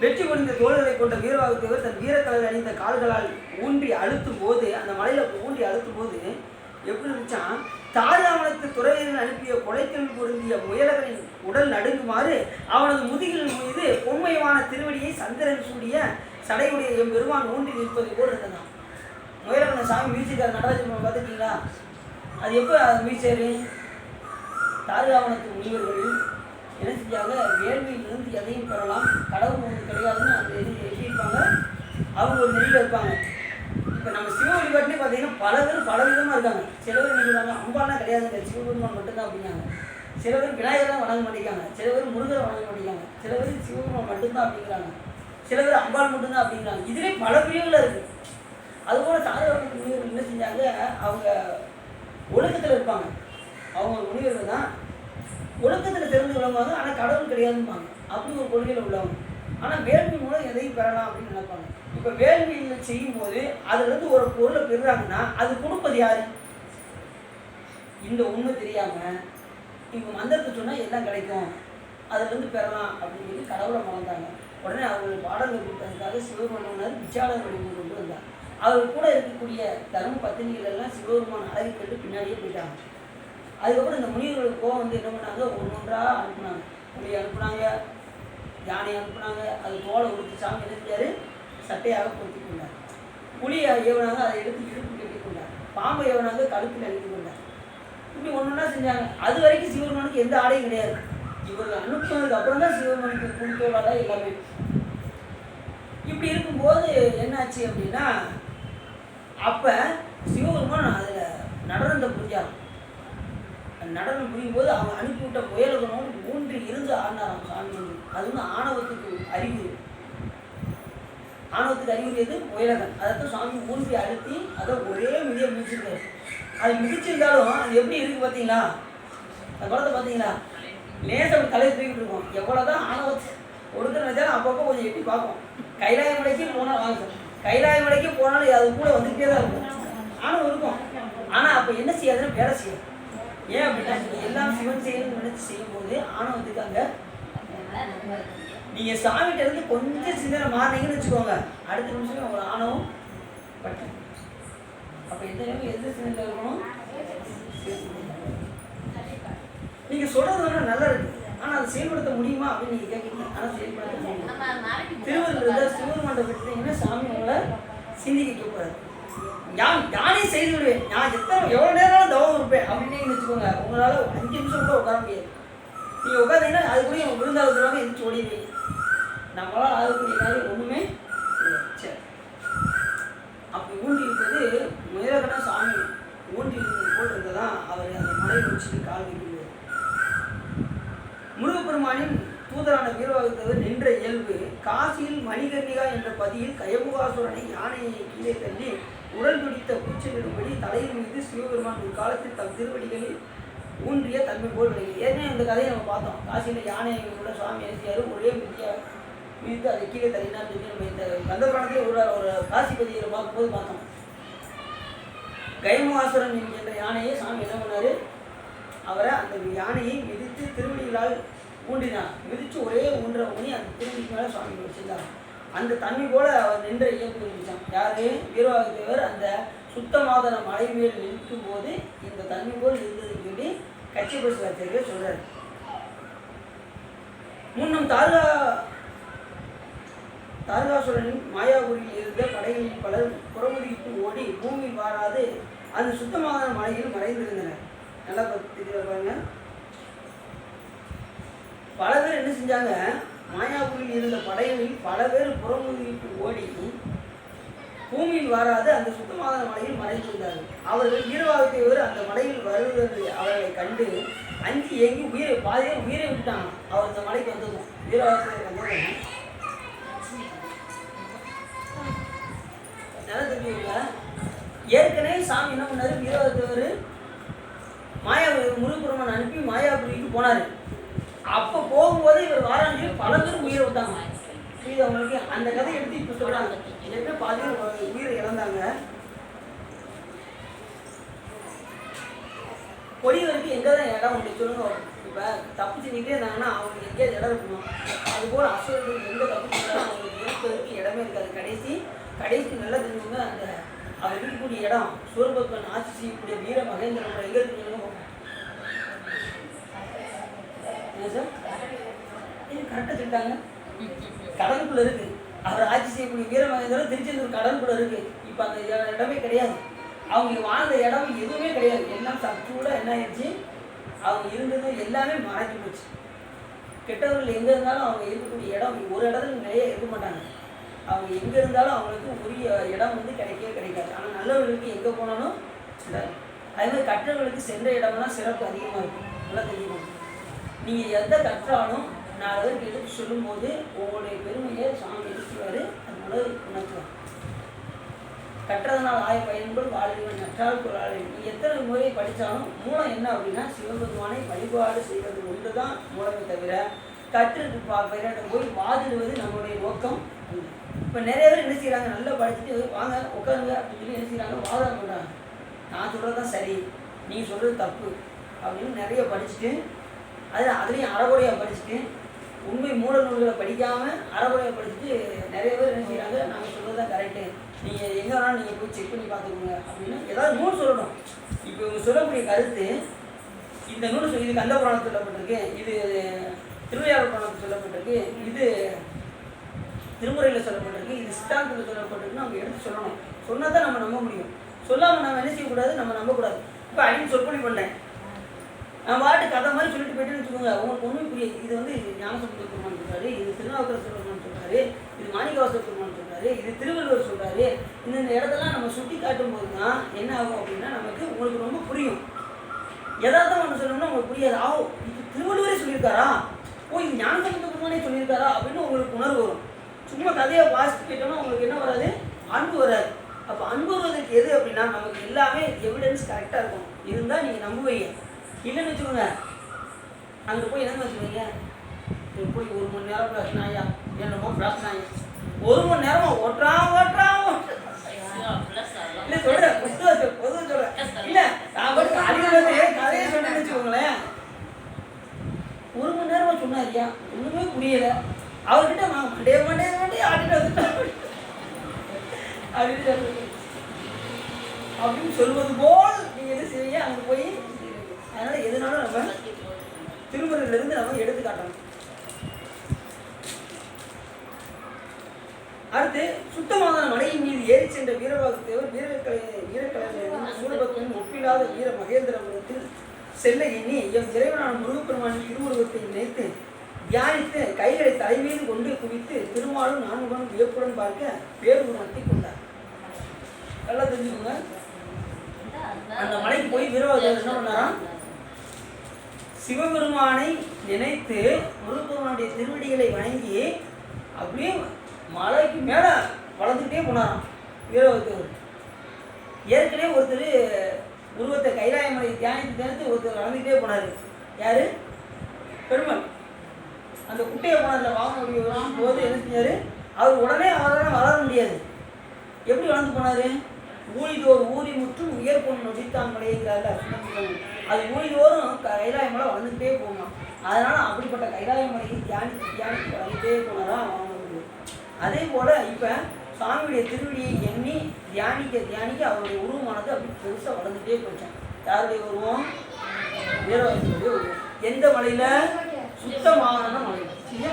வெற்றி கொண்ட தோழர்களை கொண்ட வீரபாகுதேவர் தன் வீரக்கலர் அணிந்த கால்களால் ஊன்றி அழுத்தும் போது அந்த மலையில் ஊன்றி அழுத்தும் போது எப்படி இருந்துச்சான்? தாராவணத்து துறவியர்கள் அனுப்பிய கொலைக்கல் பொருந்திய முயலகனின் உடல் நடுங்குமாறு அவனது முதுகில் மீது பொன்மயமான திருவடியை சந்திரன் சூடிய சடையுடைய எம்பெருமான் ஊன்றி நிற்பதை போல் இருந்ததான். முயலகனை சாமி வீழ்ச்சிக்கார் நடராஜன் பார்த்துட்டீங்களா? அது எப்போ வீழ்ச்சாரு? தாராவணத்து முனிவர்கள் என்ன செஞ்சாங்க? வேள்வியிலிருந்து எதையும் பெறலாம், கடவுள் ஒன்று கிடையாதுன்னு அந்த எழுதியிருப்பாங்க. அவங்க ஒரு நெறியில் இருப்பாங்க. இப்போ நம்ம சிவ வழிபாட்டிலே பார்த்தீங்கன்னா பல பேர் பல விதமாக இருக்காங்க. சில பேர் நினைக்கிறாங்க அம்பாலாம் கிடையாதுங்க, சிவபெருமான் மட்டும்தான் அப்படிங்காங்க. சில பேர் விநாயகர் வணங்க மாட்டேங்காங்க, சில பேர் முருகரை வணங்க மாட்டேங்காங்க, சில பேர் சிவபெருமான் மட்டும்தான் அப்படிங்கிறாங்க, சில பேர் அம்பாள் மட்டும்தான் அப்படிங்கிறாங்க. இதிலே பல பிரிவுகள் இருக்குது. அதுபோல் தாராவணத்து முனிவர்கள் என்ன செஞ்சாங்க? அவங்க ஒழுக்கத்தில் இருப்பாங்க. அவங்க முனிவர்கள் தான் ஒழுக்கத்தில் தெரிந்து உள்ளவங்க, ஆனால் கடவுள் கிடையாதும்பாங்க. அப்படி ஒரு கொள்கையில் உள்ளவங்க. ஆனால் வேள்வி மூலம் எதையும் பெறலாம் அப்படின்னு நினைப்பாங்க. இப்போ வேள்வியில் செய்யும்போது அதுலேருந்து ஒரு பொருளை பெறுறாங்கன்னா அது கொடுப்பது யாரு? இந்த உண்மை தெரியாமல் இவங்க மந்திரத்தை சொன்னால் எல்லாம் கிடைக்கும், அதுலேருந்து பெறலாம் அப்படின்னு சொல்லி கடவுளை மறந்தாங்க. உடனே அவர்கள் பாடல்கள் கொடுத்ததுக்காக சிவபெருமானார் பிச்சாளர் வடிவம் கொண்டு வந்தார். அவர் கூட இருக்கக்கூடிய தர்ம பத்தினிகள் எல்லாம் சிவபெருமான் அழகி கண்டு பின்னாடியே போயிட்டாங்க. அதுக்கப்புறம் இந்த முனிவர்களுக்கு கோவம் வந்து என்ன பண்ணாங்க? ஒன்றொன்றாக அனுப்புனாங்க. புலியை அனுப்புனாங்க, யானை அனுப்புனாங்க. அது தோலை உடுத்தி சாமி என்ன செஞ்சார்? சட்டையாக பொருத்தி கொண்டார். புலியை ஏவனாங்க, அதை எடுத்து இடுப்பு கட்டி கொண்டார். பாம்பை ஏவனாங்க, கழுத்தில் அணிந்து கொண்டார். இப்படி ஒன்றா செஞ்சாங்க. அது வரைக்கும் சிவபெருமானுக்கு எந்த ஆடையும் கிடையாது. இவர்கள் அனுப்புனதுக்கு அப்புறம் தான் சிவபெருமானுக்கு புலித்தோலாக எல்லாமே. இப்படி இருக்கும்போது என்னாச்சு அப்படின்னா, அப்போ சிவபெருமான் அதில் நடனத்தை புரிஞ்சாங்க. நடனம் புரியும் போது அவங்க அனுப்பிவிட்ட முயலகனோடு ஊன்றி இருந்து ஆடினாராம் சாமி. அது வந்து ஆணவத்துக்கு அறிகுறி. ஆணவத்துக்கு அறிகுறி எது? முயலகன். அதைத்தான் சாமி ஊன்றி அழுத்தி அதை ஒரே மிதியை மிதிச்சிருக்காரு. அது மிதிச்சிருந்தாலும் அது எப்படி இருக்குது பார்த்தீங்களா? அந்த படத்தை பார்த்தீங்களா? லேசாக தலையை தூக்கிட்டு இருக்கோம். எவ்வளோதான் ஆணவத்தை ஒடுக்க நினைச்சாலும் அப்பப்போ கொஞ்சம் எட்டி பார்க்கும். கைலாய மலைக்கு போனால் வாங்க, கைலாய மலைக்கு போனாலும் அது கூட வந்துக்கிட்டே தான் இருக்கும். ஆணவம் இருக்கும். ஆனால் அப்போ என்ன செய்யாதுன்னு வேலை செய்யும். ஏன் அப்படின்னா எல்லாம் சிவன் செய்யணும்னு நினைச்சு செய்யும்போது ஆணவத்துக்கு அங்கே நீங்கள் சாமிகிட்ட இருந்து கொஞ்சம் சிந்தனை மாறினீங்கன்னு வச்சுக்கோங்க, அடுத்த நிமிஷம் ஒரு ஆணவம் பட்டு. அப்போ எந்த நேரம் எந்த சிந்தனை இருக்கணும்? நீங்கள் சொல்கிறது வந்து நல்லா இருக்கு, ஆனால் அதை செயல்படுத்த முடியுமா அப்படின்னு நீங்கள் கேட்குறீங்க. ஆனால் செயல்படுத்த முடியும். திருவள்ளுவர் சிவபெருமான் விட்டுட்டீங்கன்னா சாமி உங்களை சிந்திக்க போகிறாரு. யானே செய்து விடுவேன், நான் எவ்வளோ நேரம் தவம் இருப்பேன் அப்படின்னு வச்சுக்கோங்க. உங்களால் 5 நிமிஷம் கூட உட்கார முடியாது. நீங்கள் உட்காந்தீங்கன்னா அது கூட விருந்தாவதுக்காக எந்திரிச்சு ஓடிடுவீங்க. நம்மளால் ஆகக்கூடிய காரியம் ஒன்றுமே சரி. அப்படி ஊன்றி இருப்பது முயலகனா சாமி ஊன்றி இருந்தது போல் இருந்ததான் அவர் அந்த மலை உச்சிக்கு கால் வைக்கிறது. முருகப்பெருமானின் தூதரான வீரபாகுதேவர் நின்ற இயல்பு காசியில் மணிகர்ணிகா என்ற பதியில் கயமுகாசுரனை யானையை கீழே தள்ளி உடல் துடித்த கூச்சலிடும்படி தலையின் மீது சிவபெருமான் ஒரு காலத்தில் தம் திருவடிகளில் ஊன்றிய தன்மை போல் விளங்கி. ஏற்கனவே இந்த கதையை நம்ம பார்த்தோம். காசியில் யானையோட சுவாமி எழுதியார், ஒரே மிதியாக மீது அதை கீழே தள்ளினார் சொல்லி நம்ம இந்த கந்தபுராணத்தில் ஒரு காசிபதியை பார்க்கும்போது பார்த்தோம். கயமுகாசுரன் என்கின்ற யானையை சாமி என்ன பண்ணார்? அவரை அந்த யானையை மிதித்து திருவடிகளால் ஊன்றினார். மிதித்து ஒரே ஊன்ற ஊனி அந்த திருவடிக்கு மேலே சுவாமி வச்சிருந்தார். அந்த தண்ணி போல அவர் நின்ற இயல்பு இருந்துச்சான். யாரு? வீரவாகுதேவர் அந்த சுத்தமாதன மலை மேல் நிற்கும் போது இந்த தண்ணி போல் இருந்ததுன்னு சொல்லி கச்சிபசுவாச்சாரியர் சொல்றாரு. முன்னும் தாரகாசுரனின் மாயாபுரியில் இருந்த படைகளில் பலர் புறமுதுகிட்டு ஓடி பூமியில் வாராது அந்த சுத்தமான மலையில் மறைந்திருந்தனர். நல்லா பாருங்க. பல பேர் என்ன செஞ்சாங்க? மாயாபுரியில் இருந்த படைகளில் பல பேர் புறமுதுகிட்டு ஓடி பூமியில் வாராது அந்த சுத்தமான மலையில் மறைந்திருந்தார்கள். அவர்கள் வீரவாகுதேவர் அந்த மலையில் வருவது அவர்களை கண்டு அஞ்சு ஏங்கி பாதையை உயிரை விட்டாங்க. அவர் இந்த மலைக்கு வந்ததும் வீரவாகுதேவர் வந்ததும் நல்லா தெரிஞ்சுக்கல. ஏற்கனவே சாமி என்ன பண்ணாரு? வீரவாகுதேவர் முருகபெருமான் அனுப்பி மாயாபுரிக்கு போனாரு. அப்போ போகும்போது இவர் வாராஞ்சி பல பேர் உயிரை விட்டாங்க. இது அவங்களுக்கு அந்த கதை எடுத்து இப்போ சொல்றாங்க. எப்படி பாதி உயிரை இழந்தாங்க. கொடிவருக்கு எங்கே தான் இடம் உண்டு சொல்லுங்க. இப்போ தப்பு செஞ்சுக்கிட்டே இருந்தாங்கன்னா அவங்களுக்கு எங்கேயாவது இடம் இருக்கணும். அதுபோல் அசுரர்கள் எங்கே தப்பு செஞ்சாலும் அவங்களுக்கு இருப்பதற்கு இடமே இருக்காது. கடைசி நல்லா தெரிஞ்சுங்க. அந்த அவர் இருக்கக்கூடிய இடம் சூரபத்மன் ஆட்சி செய்யக்கூடிய வீர மகேந்திரன் எங்கே இருக்குன்னு சார் இது கரெக்டாக சொல்லிட்டாங்க. கடலுக்குள்ள இருக்கு. அவர் ஆட்சி செய்யக்கூடிய வீர மகேந்திரன் திருச்செந்தூர் கடலுக்குள்ள இருக்கு. இப்போ அந்த இடமே கிடையாது. அவங்க வாழ்ந்த இடம் எதுவுமே கிடையாது. எல்லாம் சத்தோட என்ன ஆயிடுச்சு? அவங்க இருந்தது எல்லாமே மறைஞ்சு போச்சு. கெட்டவர்கள் எங்கே இருந்தாலும் அவங்க இருக்கக்கூடிய இடம் ஒரு இடத்துல நிறைய இருக்க மாட்டாங்க. அவங்க எங்கே இருந்தாலும் அவங்களுக்கு உரிய இடம் வந்து கிடைக்கவே கிடைக்காது. ஆனால் நல்லவர்களுக்கு எங்கே போனாலும் அதே மாதிரி கற்றவர்களுக்கு சென்ற இடம்லாம் சிறப்பு அதிகமாக இருக்கும். நல்லா தெரியும். நீங்கள் எந்த கற்றாலும் 4 பேருக்கு எடுத்து சொல்லும்போது உங்களுடைய பெருமையை சாமி எடுத்துவார். அதனால உணர்த்துவார். கற்றதனால் ஆய பயன்கள் வாழ்வன் நற்றால் குராள். நீ எத்தனை முறை படித்தாலும் மூலம் என்ன அப்படின்னா சிவபெருமானை வழிபாடு செய்வது ஒன்று தான் மூலமே தவிர கற்றுட்டு பிறகு போய் வாதிடுவது நம்மளுடைய நோக்கம். இப்போ நிறைய பேர் என்ன செய்கிறாங்க? நல்லா படிச்சுட்டு வாங்க உட்காருங்க அப்படின்னு சொல்லி என்ன செய்கிறாங்க? வாதம் பண்ணுறாங்க. நான் சொல்கிறது தான் சரி, நீங்கள் சொல்கிறது தப்பு அப்படின்னு நிறைய படிச்சுட்டு அதுலேயும் அறகுறையாக படிச்சுட்டு உண்மை மூல நூல்களை படிக்காமல் அறகுறையாக படிச்சுட்டு நிறைய பேர் என்ன செய்கிறாங்க? நாங்கள் சொல்கிறது தான் கரெக்டு, நீங்கள் எங்கே வேணாலும் நீங்கள் போய் செக் பண்ணி பார்த்துக்கோங்க அப்படின்னு ஏதாவது நூல் சொல்லணும். இப்போ இவங்க சொல்லக்கூடிய கருத்து இந்த நூல் இது கந்த புராணத்தில் சொல்லப்பட்டிருக்கு, இது திருவையாறு புராணத்தில் சொல்லப்பட்டிருக்கு, இது திருமுறையில் சொல்லப்பட்டிருக்கு, இது சித்தாந்தத்தில் சொல்லப்பட்டிருக்குன்னு அவங்க எடுத்து சொல்லணும். சொன்னால் தான் நம்ம நம்ப முடியும். சொல்லாமல் நம்ம என்ன செய்யக்கூடாது? நம்ம நம்பக்கூடாது. இப்போ அடின்னு சொற்பொழி பண்ணேன், நான் பாட்டு கதை மாதிரி சொல்லிட்டு போய்ட்டுன்னு வச்சுக்கோங்க. உங்களுக்கு ஒன்றும் புரியாது. இது வந்து ஞானசம்பந்த பெருமான் சொல்கிறாரு, இது திருநாவுக்கரசர் பெருமான் சொல்கிறாரு, இது மாணிக்கவாசகர் பெருமான் சொல்கிறாரு, இது திருவள்ளுவர் சொல்கிறாரு. இந்த இடத்தெல்லாம் நம்ம சுட்டி காட்டும் போது தான் என்ன ஆகும் அப்படின்னா நமக்கு உங்களுக்கு ரொம்ப புரியும். எதாவது ஒன்று சொல்லணும்னா உங்களுக்கு புரியாது. இது திருவள்ளுவரே சொல்லியிருக்காரா, இது ஞானசம்பந்த பெருமானே சொல்லியிருக்காரா அப்படின்னு உங்களுக்கு உணர்வு வரும். சும்மா கதையை வாசித்து கேட்டோம்னா உங்களுக்கு என்ன வராது? அன்பு வராது. அப்போ அன்பு வருவதற்கு எது அப்படின்னா நமக்கு எல்லாமே எவிடன்ஸ் கரெக்டாக இருக்கும். இருந்தால் நீங்கள் நம்புவீங்க. இல்லைன்னு வச்சுக்கோங்க, அங்கே போய் என்னன்னு வச்சுக்கோங்க, போய் 1 மணி நேரம் பேசினாயா என்னமோ பேசினாங்க 1 மணி நேரம் ஓட்டுறான் இல்லை சொல்கிறேன். பொதுவாக சொல்கிறேன். இல்லை நான் மட்டும் கதையை சொன்னேன்னு வச்சுக்கோங்களேன். 1 மணி நேரமாக சொன்னாரியா ஒன்றுமே புரியலை. அவர்கிட்ட மண்டே ஆடிட்டு வந்துட்டேன் அப்படின்னு சொல்வது போல் நீங்கள் எது செய்வீங்க? அங்கே போய் அதனால் எதுனாலும் நம்ம திருமுறையிலிருந்து நம்ம எடுத்து காட்டணும். அடுத்து சுத்தமான மலையின் மீது ஏறி சென்ற வீரவாகுதேவர் வீரக்கலைஞர் சூரபத்மன் ஒப்பில்லாத வீர மகேந்திரபுரத்தில் செல்ல எண்ணி எம் இறைவனான முருகப்பெருமானின் திருவுருவத்தை நினைத்து தியானித்து கைகளை தலைமீது கொண்டு குவித்து திருமாலும் 4 வியப்புடன் பார்க்க வேறு நடத்தி கொண்டார். நல்லா தெரிஞ்சுக்கோங்க. அந்த மலைக்கு போய் வீரவாகுதேவர் என்ன பண்ணாராம்? சிவபெருமானை நினைத்து முருகப்பெருமானுடைய திருவடிகளை வணங்கி அப்படியே மலைக்கு மேலே வளர்ந்துக்கிட்டே போனாராம் வீரவாகுதேவர். ஏற்கனவே ஒருத்தர் உருவத்தை கைலாய மலை தியானித்து ஒருத்தர் வளர்ந்துக்கிட்டே போனார். யார்? பெருமாள். அந்த குட்டையை போனதில் வாங்க முடியும் போது என்ன செஞ்சார்? அவர் உடனே அவரால் வளர முடியாது. எப்படி வளர்ந்து போனார்? ஊழிதோர் ஊறி முற்றும் உயர்பொன் நொடித்தான் மலைங்கிறாரு. அது ஊழிதோறும் கைலாய மலை வளர்ந்துகிட்டே போகணும். அதனால் அப்படிப்பட்ட கைலாய மலையை தியானித்து வளர்ந்துகிட்டே போனாரா வாங்க முடியும். அதே போல் இப்போ சாமியுடைய திருவடியை எண்ணி தியானிக்க அவருடைய உருவமானது அப்படி பெருசாக வளர்ந்துட்டே போச்சான். யாருடைய உருவம்? வீரவாசனுடைய உருவம். எந்த மலையில்? சுத்தமான மலை. சரியா?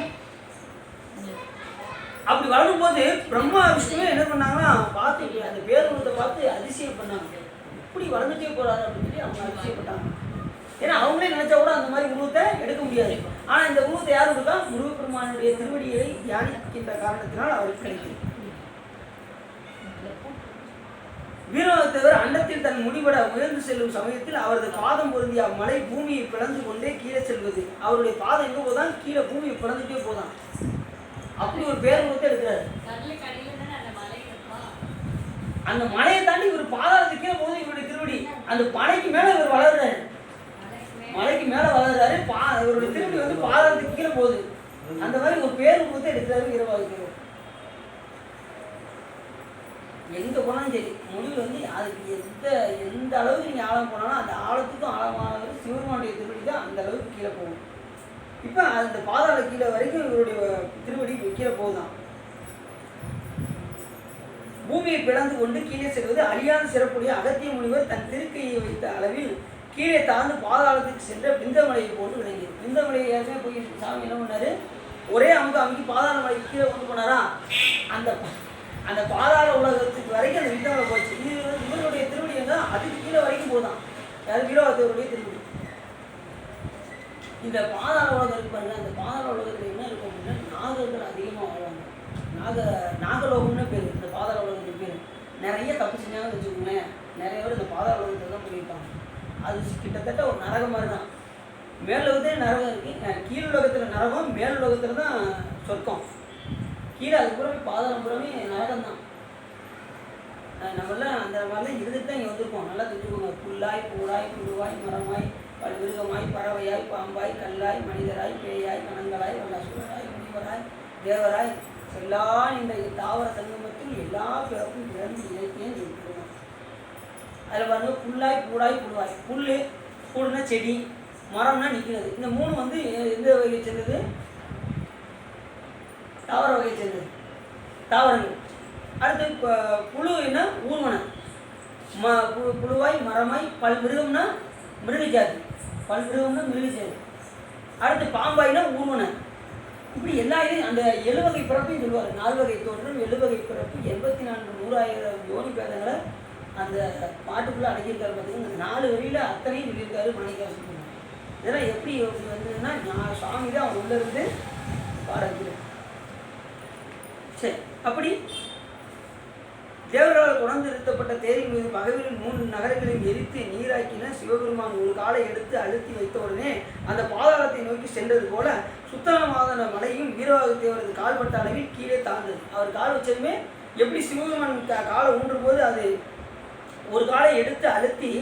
அப்படி வளரும்போது பிரம்மா விஷ்ணுவே என்ன பண்ணாங்கன்னா பார்த்து அந்த பேருருவத்தை பார்த்து அதிசயம் பண்ணாங்க. இப்படி வளர்ந்துட்டே போறாரு அப்படின்னு சொல்லி அவங்க அதிசயப்பட்டாங்க. ஏன்னா அவங்களே நினைச்சா கூட அந்த மாதிரி உருவத்தை எடுக்க முடியாது. ஆனால் இந்த உருவத்தை யாரும் இருக்கா? முருகப்பெருமானுடைய திருவடியை தியானிக்கின்ற காரணத்தினால் அவருக்கு கிடைக்கும். வீரவாதத்தவர் அண்டத்தில் தன் முடிபட உயர்ந்து செல்லும் சமயத்தில் அவரது பாதம் பொருந்திய மலை பூமியை பிளந்து கொண்டே கீழே செல்வது. அவருடைய பாதம் எங்கே போதான்? கீழே பூமியை பிளந்துட்டே போதான். அப்படி ஒரு பேருருவத்தை எடுக்கிறாரு. அந்த மலையை தாண்டி இவர் பாதாளத்துக்கு கீழே போது இவருடைய திருவடி. அந்த மலைக்கு மேல இவர் வளர்றாரு. மலைக்கு மேல வளர்றாரு. இவருடைய திருவடி வந்து பாதாளத்துக்கு கீழே போகுது. அந்த மாதிரி ஒரு பேருருவத்தை எடுக்கிறாரு வீரவாதத்தவர். எங்கே போனாலும் சரி முடிவு வந்து அதுக்கு எந்த அளவுக்கு நீங்கள் ஆழம் போனாலும் அந்த ஆழத்துக்கும் ஆழமானவர் சிவருமானுடைய திருவடி தான் அந்த அளவுக்கு கீழே போகும். இப்போ அந்த பாதாள கீழே வரைக்கும் இவருடைய திருவடி கீழே போகுதான். பூமியை பிளந்து கொண்டு கீழே செல்வது அழியாத சிறப்புடைய அகத்திய முனிவர் தன் திருக்கையை வைத்த அளவில் கீழே தாழ்ந்து பாதாளத்துக்கு சென்ற பிந்தமலையை போட்டு விளங்கியது. பிந்தமலையை ஏற்கனவே போய் சாமி என்ன பண்ணாரு? ஒரே அமைக்கி பாதாள மலைக்கு கீழே கொண்டு போனாரா? அந்த பாதாள உலகத்துக்கு வரைக்கும் அந்த விந்தமலை போச்சு. இவருடைய திருவடி தான் அதுக்கு கீழே வரைக்கும் போதான். யார்? வீரவாதத்தவருடைய திருவடி. இந்த பாதாள உலகம் இருக்கு பாருங்க. அந்த பாதாள உலகத்தில் என்ன இருக்கும் அப்படின்னா நாகர்கள் அதிகமாக வாழ்வாங்க. நாகலோகம்னு பேர் இந்த பாதாள உலகத்துக்கு பேர். நிறைய தப்பு செஞ்சாங்கன்னு வச்சுக்கோங்களேன். நிறைய பேர் இந்த பாதாள உலகத்தில் தான் போயிருப்பாங்க. அது கிட்டத்தட்ட ஒரு நரகம் மாதிரி தான். மேலுலகத்திலே நரகம் இருக்குது. கீழ் உலகத்தில் நரகம், மேல் உலகத்தில் தான் சொர்க்கம். கீழே அது பூராமே பாதாளம் பூராமே நரகம் தான். நம்மளாம் அந்த மாதிரிலாம் இருந்துட்டு தான் இங்கே வந்திருக்கோம். நல்லா தெரிஞ்சுக்கோங்க. புல்லாய் பூடாய் புழுவாய் மரமாய் பல்விருகமாய் பறவையாய் பாம்பாய் கல்லாய் மனிதராய் பேயாய் கணங்களாய் வல்லாசுராய் முனிவராய் தேவராய் எல்லா இந்த தாவர சங்கமத்தில் எல்லா பிறப்பும் பிறந்து இலக்கியம் இருக்கிறோம். அதில் பாருங்க புல்லாய் பூடாய் புழுவாய். புல் புல்னா செடி, மரம்னா நிற்கிறது. இந்த மூணு வந்து எந்த வகையை சேர்ந்தது? தாவர வகையை சேர்ந்தது. தாவரங்கள். அடுத்து புழுன்னா ஊர்வனம். புழுவாய் மரமாய் பல்விருகம்னா மிருகஜாதி. பல்விருகம்னா மிருகஜாதி. அடுத்து பாம்பாய்னா ஊர்வனம். இப்படி எல்லா இதையும் அந்த 7 வகை பிறப்பையும் சொல்லுவார். 4 வகை தோற்றம் 7 வகை பிறப்பு 84,100,000 யோனி பேதங்களை அந்த பாட்டுக்குள்ளே அடக்கியிருக்காரு. பார்த்தீங்கன்னா இந்த 4 வரியில் அத்தனையும் சொல்லியிருக்காரு மாணிக்கவாசகர். இதெல்லாம் எப்படி வந்ததுன்னா நான் சாமி தான் அவங்க உள்ளேருந்து பாடுறது. சரி, அப்படி தேவரால் தொடர்ந்து நிறுத்தப்பட்ட தேரின் மீது பகைவரின் 3 நகரங்களையும் எரித்து நீராக்கின சிவபெருமான் ஒரு காலை எடுத்து அழுத்தி வைத்த உடனே அந்த பாதாளத்தை நோக்கி சென்றது போல சுத்தமாதன மலையும் வீரவாதத்தேவரது கால்பட்ட அளவில் கீழே தாழ்ந்தது. அவர் கால் வச்சதுமே எப்படி சிவபெருமான் காலை ஊன்றும் போது அது ஒரு காலை எடுத்து அழுத்தி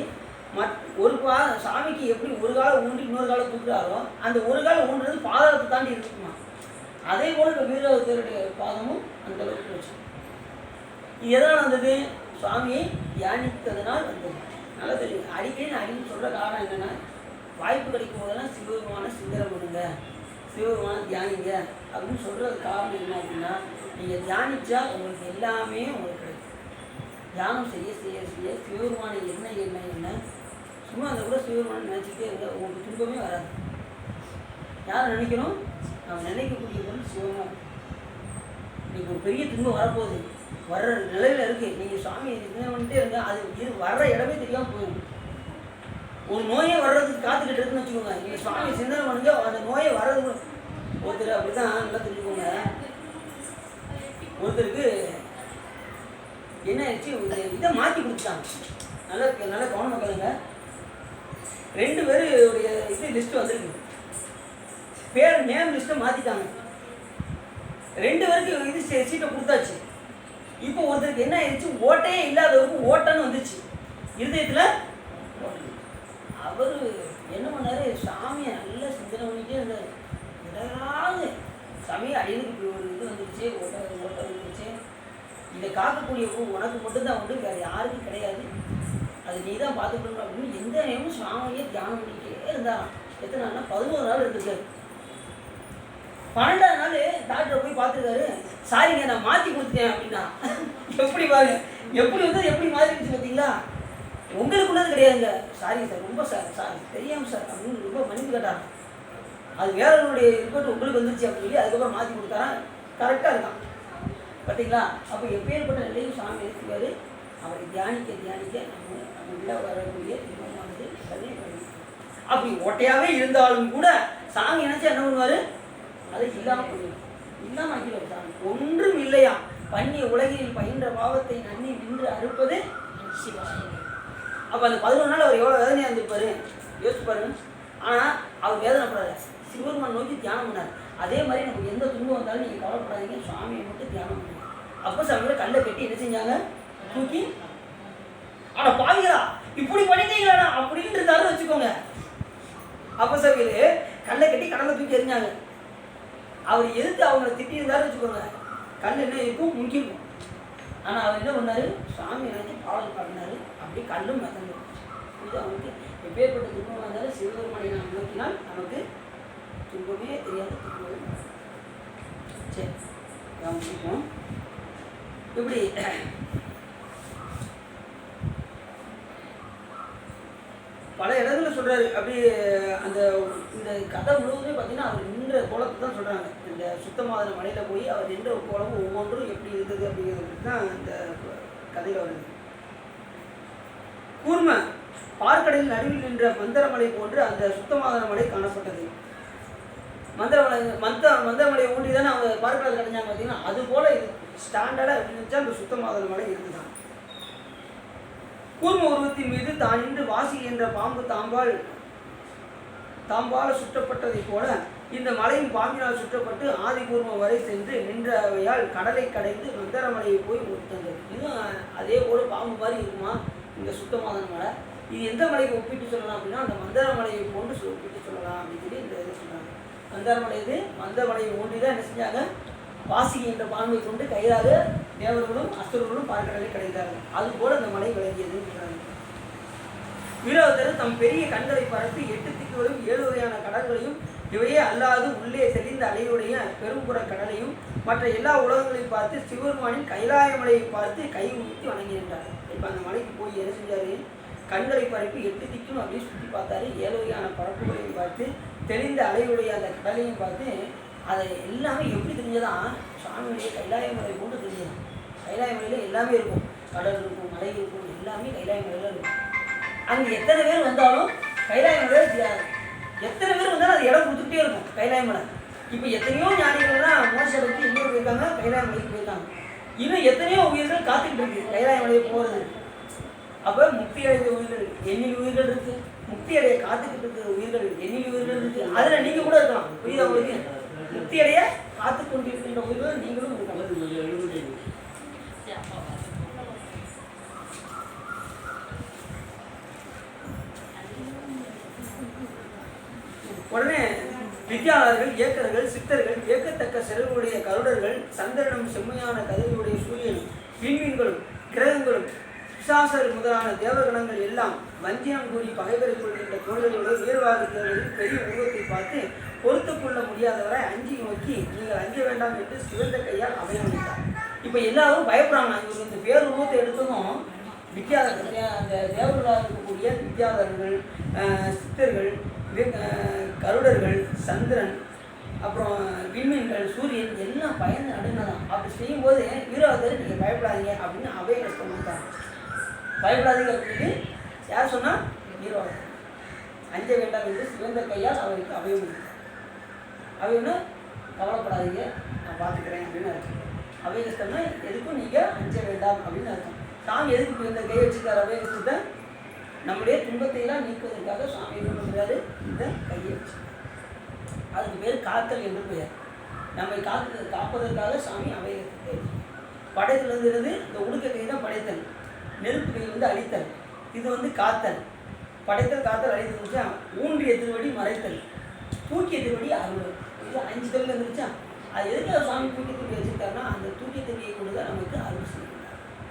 சாமிக்கு எப்படி ஒரு காலை ஊன்றி இன்னொரு காலை தூக்குறாரோ அந்த ஒரு காலை ஊன்றது பாதாளத்தை தாண்டி இருக்குமா. அதே போல் இப்போ வீரவாதத்தேவருடைய பாதமும் அந்த அளவுக்கு வச்சு. இது எதனால் வந்தது? சுவாமியை தியானித்ததுனால் வந்தது. நல்லா தெரியும். அடிக்கடி நான் அடிக்கடி சொல்கிற காரணம் என்னென்னா, வாய்ப்பு கிடைக்கும் போதெல்லாம் சிவபெருமான சிந்தனை பண்ணுங்க, சிவபெருமான தியானிங்க அப்படின்னு சொல்கிறது காரணம் என்ன அப்படின்னா, நீங்கள் தியானித்தா உங்களுக்கு எல்லாமே உங்களுக்கு கிடைக்கும். தியானம் செய்ய செய்ய செய்ய சிவபெருமான என்ன என்ன என்ன சும்மா அந்த கூட சிவபெருமானை நினச்சிக்கிட்டே இருங்க. உங்களுக்கு துன்பமே வராது. யார் நினைக்கணும்? நாம் நினைக்கக்கூடிய பொருள் சிவமாக. நீங்கள் ஒரு பெரிய துன்பம் வரப்போகுது, வர்ற நிலையில் இருக்குது. நீங்கள் சுவாமி சிந்தனை பண்ணிட்டே இருங்க. அது வர்ற இடமே தெரியாமல் போயிடும். ஒரு நோயை வர்றதுக்கு காத்துக்கிட்டு இருக்குன்னு வச்சுக்கோங்க. நீங்கள் சுவாமி சிந்தனை பண்ணுங்க, அந்த நோயை வர்றது. ஒருத்தர் அப்படி தான் நல்லா தெரிஞ்சுக்கோங்க. ஒருத்தருக்கு என்ன ஆயிடுச்சு, இதை மாற்றி கொடுத்துட்டாங்க. நல்லா நல்லா கவனம் கேளுங்க. 2 பேருடைய இது லிஸ்ட்டு வந்துருக்கு. பேர் நேம் லிஸ்ட்டை மாற்றிட்டாங்க. 2 பேருக்கு இது சீட்டை கொடுத்தாச்சு. இப்போ ஒருத்தருக்கு என்ன ஆயிடுச்சு, ஓட்டையே இல்லாதவருக்கு ஓட்டன்னு வந்துச்சு இருதயத்தில். அவர் என்ன பண்ணார், சாமியை நல்லா சிந்தனை பண்ணிகிட்டே இருந்தார். ஏதாவது சாமி அடியனுக்கு இப்படி ஒரு இது வந்துருச்சு, ஓட்ட வந்துருச்சு, இதை காக்கக்கூடிய உனக்கு மட்டும்தான் உண்டு, வேறு யாருக்கும் கிடையாது, அது நீ தான் பார்த்துக்கணும் அப்படின்னு எந்த நேரமும் சுவாமியே தியானம் பண்ணிக்கிட்டே இருந்தாராம். எத்தனை நாள்னா 11 நாள் இருந்துச்சு. 12வது நாள் டாக்டரை போய் பார்த்துருக்காரு. சாரிங்க நான் மாற்றி கொடுத்துட்டேன் அப்படின்னா. எப்படி பாருங்க, எப்படி வந்து எப்படி மாறிடுச்சு பார்த்தீங்களா? உங்களுக்குள்ளது கிடையாதுங்க. சாரிங்க சார், ரொம்ப சார் தெரியாமல் சார் அப்படின்னு ரொம்ப மன்னிப்பு கேட்டாங்க. அது வேறவங்களுடைய ரிப்போர்ட் உங்களுக்கு வந்துருச்சு அப்படின்னு சொல்லி அதுக்கப்புறம் மாற்றி கொடுத்தாரான். கரெக்டாக இருக்கான் பார்த்தீங்களா? அப்போ எப்பேற்பட்ட நிலையும் சாமி இருக்கிறாரு. அவரை தியானிக்க தியானிக்க நம்ம உள்ள வரக்கூடிய இன்பமானது உடனே வரும். அப்படி ஓட்டையாகவே இருந்தாலும் கூட சாமி நினைச்சா என்ன பண்ணுவார்? அதை இல்லாமல் போயிடும். இல்லாமல் ஆக்கிடுவார் சாமி. ஒன்றும் இல்லையா பண்ணிய உலகில் பயின்ற பாவத்தை நன்னி நின்று அறுப்பது சிவாயம். அப்போ அந்த 11 நாள் அவர் எவ்வளோ வேதனையாக இருந்திருப்பாரு யோசிச்சு பாருங்க. ஆனால் அவர் வேதனைப்படாத சிவருமான் நோக்கி தியானம் பண்ணார். அதே மாதிரி நமக்கு எந்த துன்பம் வந்தாலும் நீங்கள் கவலைப்படாதீங்க, சுவாமியை மட்டும் தியானம் பண்ணுங்க. அப்போ சாமியில் கல்லை கட்டி என்ன செஞ்சாங்க? தூக்கி ஆனால் பாவிகளா இப்படி பண்ணிட்டீங்களா அப்படின்னு இருந்தாலும் வச்சுக்கோங்க. அப்போ சாமியில் கல்லை கட்டி கடலை தூக்கி எறிஞ்சாங்க. அவர் எதிர்த்து அவங்கள திட்டி இருந்தாலும் வச்சுக்கோங்க, கல் என்ன இருக்கும்? முங்கிருக்கும். ஆனால் அவர் என்ன பண்ணார்? சாமி நினைச்சு பாடல் பாடினார். அப்படி கல்லும் மிதந்து இது அவனுக்கு எப்பேற்பட்ட துன்பம் வந்தாலும் சிவபெருமானை நாம் நோக்கினால் நமக்கு துன்பமே தெரியாது. துன்பம் சரி கவனிப்போம். இப்படி பல இடங்களில் சொல்கிறாரு. அப்படி அந்த இந்த கதை முழுவதுமே பார்த்தீங்கன்னா அவர் நின்ற கோலத்தை தான் சொல்கிறாங்க. இந்த சுத்தமாதன மலையில் போய் அவர் நின்ற கோலமும் ஒவ்வொன்றும் எப்படி இருந்தது அப்படிங்கிறது தான் இந்த கதையில் வருது. கூர்ம பார்க்கடலில் நடுவில் நின்ற மந்திரமலை போன்று அந்த சுத்தமாதன மலை காணப்பட்டது. மந்திரமலையை ஊண்டி தானே அவங்க பார்க்கடல் கடைஞ்சாங்க பார்த்தீங்கன்னா, அது போல் இது ஸ்டாண்டர்டாக இருந்துச்சா அந்த சுத்தமாதன மலை இருந்துதான். கூர்ம உருவத்தின் மீது தான் நின்று வாசி என்ற பாம்பு தாம்பால சுற்றப்பட்டதை போல இந்த மலையும் பாம்பினால் சுற்றப்பட்டு ஆதி கூர்மம் வரை சென்று நின்றவையால் கடலை கடைந்து மந்திரமலையை போய் ஒத்தது. இன்னும் அதே போல பாம்பு மாதிரி இருக்குமா இந்த சுத்தமாதன மலை? இது எந்த மலைக்கு ஒப்பிட்டு சொல்லலாம் அப்படின்னா அந்த மந்திரமலையை போன்று ஒப்பிட்டு சொல்லலாம் அப்படின்னு சொல்லி இந்த இதை சொல்கிறாங்க. மந்திரமலையை ஊன்றி தான் என்ன செஞ்சாங்க? வாசி என்ற பாம்பை கொண்டு கயிறாக தேவர்களும் அசுரர்களும் பார்க்கடலை கிடைத்தார்கள். அதுபோல அந்த மலை விளங்கியதுன்னு சொல்றாங்க. வீரபத்திரர் தம் பெரிய கண்களை பரப்பி 8 திக்குகளும் 7 வகையான கடல்களையும் இவையே அல்லாது உள்ளே தெளிந்த அலையுடைய பெரும்புற கடலையும் மற்ற எல்லா உலகங்களையும் பார்த்து சிவபெருமானின் கைலாய மலையை பார்த்து கை ஊற்றி வணங்கினார். இப்போ அந்த மலைக்கு போய் என்ன செஞ்சாரு? கண்களை பரப்பி 8 திக்கும் அப்படியே சுற்றி பார்த்தாரு. 7 வகையான பரப்புகளையும் பார்த்து தெளிந்த அலையுடைய அந்த கடலையும் பார்த்து அதை எல்லாமே எப்படி தெரிஞ்சதான்? சுவாமியுடைய கைலாய மலை போன்று தெரிஞ்சதான். கைலாய மலையில் எல்லாமே இருக்கும், கடல் இருக்கும், மலை இருக்கும், எல்லாமே கைலாய மலையில் இருக்கும். அங்கே எத்தனை பேர் வந்தாலும் கைலாய மலையில் தெரியாது. எத்தனை பேர் வந்தாலும் அது இடம் கொடுத்துட்டே இருக்கும் கைலாய மலை. இப்போ எத்தனையோ ஞானிகள்லாம் மோசடிக்கு எங்கே போயிருக்காங்க? கைலாய மலைக்கு போயிருக்காங்க. இன்னும் எத்தனையோ உயிர்கள் காத்துக்கிட்டு இருக்கு கைலாய மலையை போகிறது. அப்போ முக்தி அடைந்த உயிர்கள் எண்ணில் உயிர்கள் இருக்கு, முக்தி அடைய காத்துக்கிட்டு இருக்கிற உயிர்கள் எண்ணில் உயிர்கள் இருக்கு. அதில் நீங்கள் கூட இருக்கலாம். புரியுதா உங்களுக்கு? முக்தி அடைய காத்து கொண்டிருக்கின்ற உயிர்கள் நீங்களும் இருக்கலாம். உடனே வித்யாளர்கள், இயக்கர்கள், சித்தர்கள், இயக்கத்தக்க செல்வங்களுடைய கருடர்கள், சந்திரனும் செம்மையான கதிரையுடைய சூரியனும், விண்மீன்களும், கிரகங்களும், பிசாசர் முதலான தேவகணங்கள் எல்லாம் வஞ்சியம் கூறி பகைவரை கொள்கின்ற தோழர்களோடு உயர்வாக தேர்தலில் பெரிய உருவத்தை பார்த்து பொறுத்து கொள்ள முடியாதவரை அஞ்சி நோக்கி நீங்கள் அஞ்ச வேண்டாம் என்று சிவந்த கையால் அபயம் அளித்தார். இப்போ எல்லாரும் பயப்படுறாங்க. இவங்க இந்த பேர் உருவத்தை எடுத்ததும் வித்யாதர்கள், அந்த தேவர்களாக இருக்கக்கூடிய வித்யாதர்கள், சித்தர்கள், கருடர்கள், சந்திரன், அப்புறம் விண்மீன்கள், சூரியன் எல்லாம் பயந்து நடுங்கதான். அப்படி செய்யும்போது வீரவாதர் நீங்கள் பயப்படாதீங்க அப்படின்னு அபய கஷ்டம் கொடுத்தாங்க. பயப்படாதீங்க அப்படின்னு யார் சொன்னால்? வீரவாதர். அஞ்ச வேண்டாம் என்று சிவந்த கையால் அவருக்கு அபயம் கொடுத்தார். அவையொன்று கவலைப்படாதீங்க, நான் பார்த்துக்கிறேன் அப்படின்னு அர்த்தம். அபய கஷ்டம்னா எதுக்கும் நீங்கள் அஞ்ச வேண்டாம் அப்படின்னு அர்த்தம். சாமி எதுக்கு இந்த கையை வச்சுக்கார்? அபய கஷ்டத்தை நம்முடைய துன்பத்தையெல்லாம் நீக்குவதற்காக சுவாமி என்ன பண்ணுறாரு? இந்த கையை வச்சு. அதுக்கு பேர் காத்தல் என்று பெயர். நம்மை காப்பதற்காக சாமி அபயகத்தை படைத்தல் வந்துடுது. இந்த உடுக்க கை தான் படைத்தல், நெருப்பு கை வந்து அழித்தல், இது வந்து காத்தல். படைத்தல், காத்தல், அழித்தல் இருந்துச்சா? ஊன்றிய திருவடி மறைத்தல், தூக்கிய திருவடி அருள். இது 5 தொழில் இருந்துச்சா? அது எதுக்கு சுவாமி தூக்கிய திருவடி வச்சுருக்காருன்னா அந்த தூக்கிய திருவியை கொண்டு தான் நமக்கு அருள் செய்யணும்.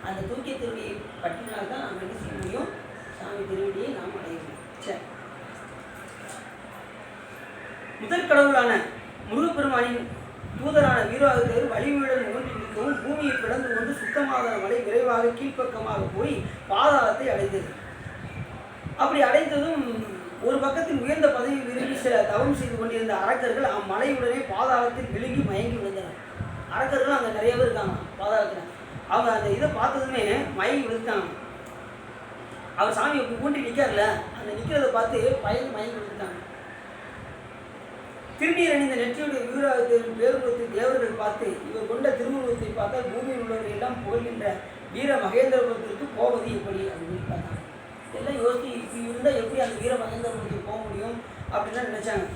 அந்த தூக்கிய திருவியை பற்றினால்தான் நம்ம என்ன செய்ய முடியும்? சாமி திருவடியை நாம் அடைய முடியும். சரி, முதற் கடவுளான முருகப்பெருமானின் தூதரான வீரவாகுதேவர் வலிமையுடன் ஊன்றி நிற்கவும் பூமியை பிளந்து கொண்டு சுத்தமாக மலை விரைவாக கீழ்ப்பக்கமாக போய் பாதாளத்தை அடைந்தது. அப்படி அடைந்ததும் ஒரு பக்கத்தில் உயர்ந்த பதவி விரும்பி சில தவம் செய்து கொண்டிருந்த அரக்கர்கள் அம்மலையுடனே பாதாளத்தில் விழுங்கி மயங்கி விழுந்தனர். அரக்கர்கள் அங்கே நிறைய பேர் இருக்காங்க பாதாளத்தில். அவங்க அந்த இதை பார்த்ததுமே மயங்கி விழுந்தாங்க. அவர் சாமி ஊன்றி நிற்கார்ல, அந்த நிற்கிறத பார்த்து பயந்து மயங்கி விழுந்தாங்க. திருநீர் அணிந்த நெற்றியுடைய வீரவாகுதேவரின் பேருருவத்தை தேவர்கள் பார்த்து இவர் கொண்ட திருவுருவத்தை பார்த்தால் பூமியில் உள்ளவர்கள் எல்லாம் புகழ்கின்ற வீர மகேந்திரபுரத்திற்கு போவது எப்படி அப்படின்னு பார்த்தாங்க. எல்லாம் யோசித்து இப்படி இருந்தால் எப்படி அந்த வீர மகேந்திரபுரத்துக்கு போக முடியும் அப்படின்னு நினைச்சாங்க.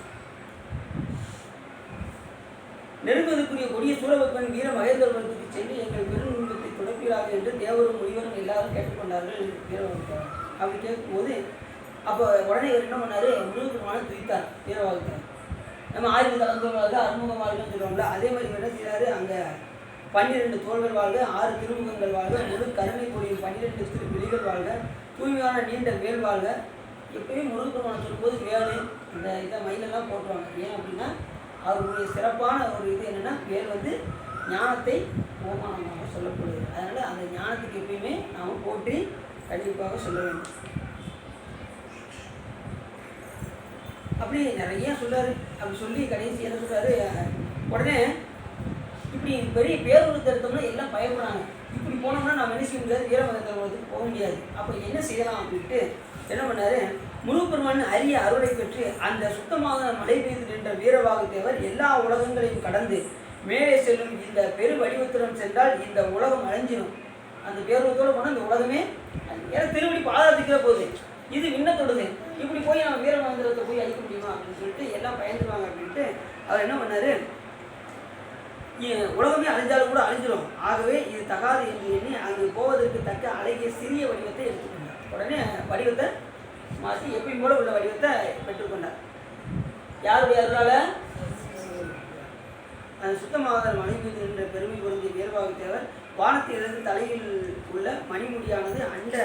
நெருங்குவதற்குரிய கொடிய சூரபத்மன் வீர மகேந்திரபுரத்துக்கு சென்று எங்கள் பெருநிறுவனத்தை துடைப்பீராக என்று தேவரும் முனிவரும் எல்லாரும் கேட்டுக்கொண்டார்கள். வீரவாகுதேவர் அப்படி கேட்கும்போது அப்போ உடனே என்ன பண்ணாரு, முருகப்பெருமானை துதித்தார் வீரவாகுதேவர். நம்ம ஆயுத தளந்தோர் அறுமுகம் வாழ்கன்னு சொல்லுவாங்களா, அதே மாதிரி என்ன செய்கிறாரு, அங்கே 12 தோள்கள் வாழ்க, 6 திருமுகங்கள் வாழ்க, முழு கருணை பொழியும் 12 திருப்பிடிகள் வாழ்க, தூய்மையான நீண்ட வேல் வாழ்க. எப்பயும் முருகப்பெருமானை சொல்லும்போது வேலு இந்த இதை மயிலெல்லாம் போட்டுருவாங்க. ஏன் அப்படின்னா அவருடைய சிறப்பான ஒரு இது என்னென்னா வேல் வந்து ஞானத்தை ஓமானமாக சொல்லப்படுது. அதனால் அந்த ஞானத்துக்கு எப்பயுமே நாம் போற்றி கண்டிப்பாக சொல்ல வேண்டும். அப்படி நிறைய சொல்றாரு. அப்படி சொல்லி கடைசி என்ன சொல்றாரு, உடனே இப்படி பெரிய பேருந்து எடுத்தோம்னா எல்லாம் பயப்படுறாங்க. இப்படி போனோம்னா நம்ம என்ன செய்ய முடியாது, வீரமகேந்திரபுரத்துக்கு போக முடியாது. அப்போ என்ன செய்யலாம் அப்படின்ட்டு என்ன பண்ணாரு, முருகப்பெருமான் அரிய அருளை பெற்று அந்த சுத்தமாக மழை பெய்து நின்ற வீரவாகுதேவர் எல்லா உலகங்களையும் கடந்து மேலே செல்லும் இந்த பெரு வடிவத்துடன் சென்றால் இந்த உலகம் அழிஞ்சிடும். அந்த பேருவத்தோடு போனால் இந்த உலகமே ஏன்னா திருவடி பாதாளத்துக்கே போகுது, இது விண்ணத்தோடுது. இப்படி போய் நம்ம வீரமகேந்திரத்தை போய் அழிக்க முடியுமா அப்படின்னு சொல்லிட்டு எல்லாம் பயந்துருவாங்க அப்படின்ட்டு அவர் என்ன பண்ணாரு, உலகமே அழிஞ்சாலும் கூட அழிஞ்சிடும், ஆகவே இது தகாது என்று எண்ணி அங்கு போவதற்கு தக்க அழகிய சிறிய வடிவத்தை எடுத்துக்கொண்டார். உடனே வடிவத்தை மாற்றி எப்பயும் போல உள்ள வடிவத்தை பெற்றுக்கொண்டார். யாருடைய அருளால, அந்த சுத்தமாக மணி மீது என்ற பெருமை பொருந்திய வீரவாகுதேவர் வானத்திலிருந்து தலையில் உள்ள மணிமுடியானது அண்ட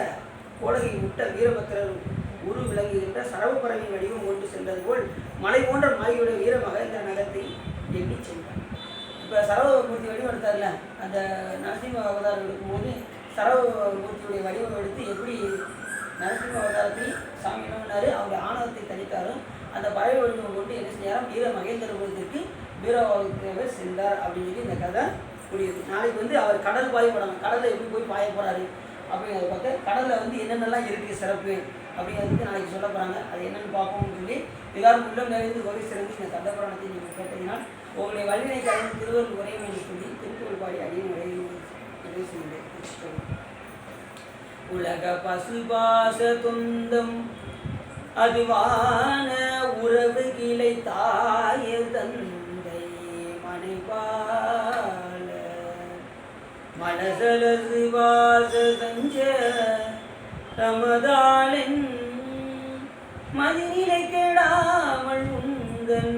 கோலகை முட்ட வீரபத்திரர் உரு விளங்குகின்ற சரவப்பறவையின் வடிவம் கொண்டு சென்றது போல் மலை போன்ற மாளிகையுடைய வீர மகேந்திர நகரத்தை எண்ணி சென்றார். இப்போ சரவமூர்த்தி வடிவம் எடுத்தார்ல, அந்த நரசிம்ம அவதாரம் எடுக்கும்போது சரவமூர்த்தியுடைய வடிவம் எடுத்து எப்படி நரசிம்ம அவதாரத்தில் சாமி என்ன பண்ணார், அவருடைய ஆணவத்தை தணித்தாரும் அந்த பறவை வடிவம் கொண்டு என்ன செஞ்சாலும் வீர மகேந்திரபுரத்திற்கு வீரவாகுதேவர் சென்றார் அப்படின்னு சொல்லி இந்த கதை முடியுது. நாளைக்கு வந்து அவர் கடல் பாய போடாங்க, கடலில் எப்படி போய் பாய போகிறாரு அப்படிங்கிறத பார்த்து கடலில் வந்து என்னென்னலாம் இருக்குது சிறப்பு அப்படிங்கிறதுக்கு நாளைக்கு சொல்ல போகிறாங்க. அது என்னென்னு பார்ப்போம்னு சொல்லி எல்லாரும் உள்ளம் நிறைந்து வகை சிறந்து இந்த கந்த புராணத்தை நீங்கள் கேட்டதினால் உங்களுடைய வலிமை கலந்து திருவள்ளுவர் உரையும் என்று சொல்லி திருக்குறள் பாடி அடியும் உரையும் நிறைவு செய்கிறேன். உலக பசுபாச துந்தம் அதுவான உறவு கிளை தாய தந்தை மனைபால மனசலது வாச சஞ்ச ரமதாளின் மதிநிலை கெடாமல் உந்தன்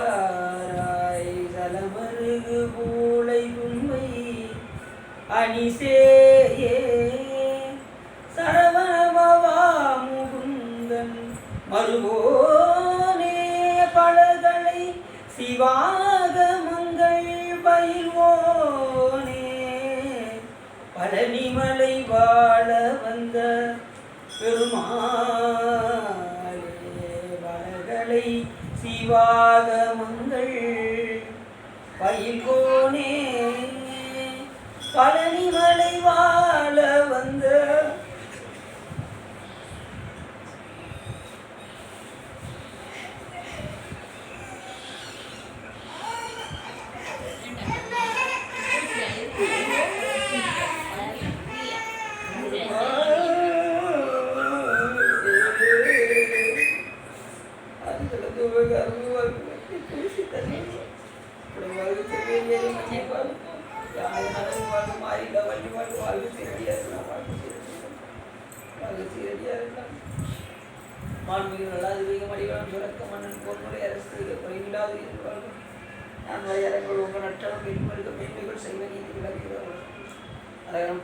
அருள்தாராய் சலமருகு பூளை தும்பை அணிசேயே சரவணபவா முகுந்தன் மருகோனே பழகளை சிவாகமங்கள் பயில்வோனே பழனிமலை வாழ வந்த பெருமாளே பழகளை சிவாகமங்கள் பயில்வோனே பழனிமலை வாழ வந்த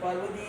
பார்வதி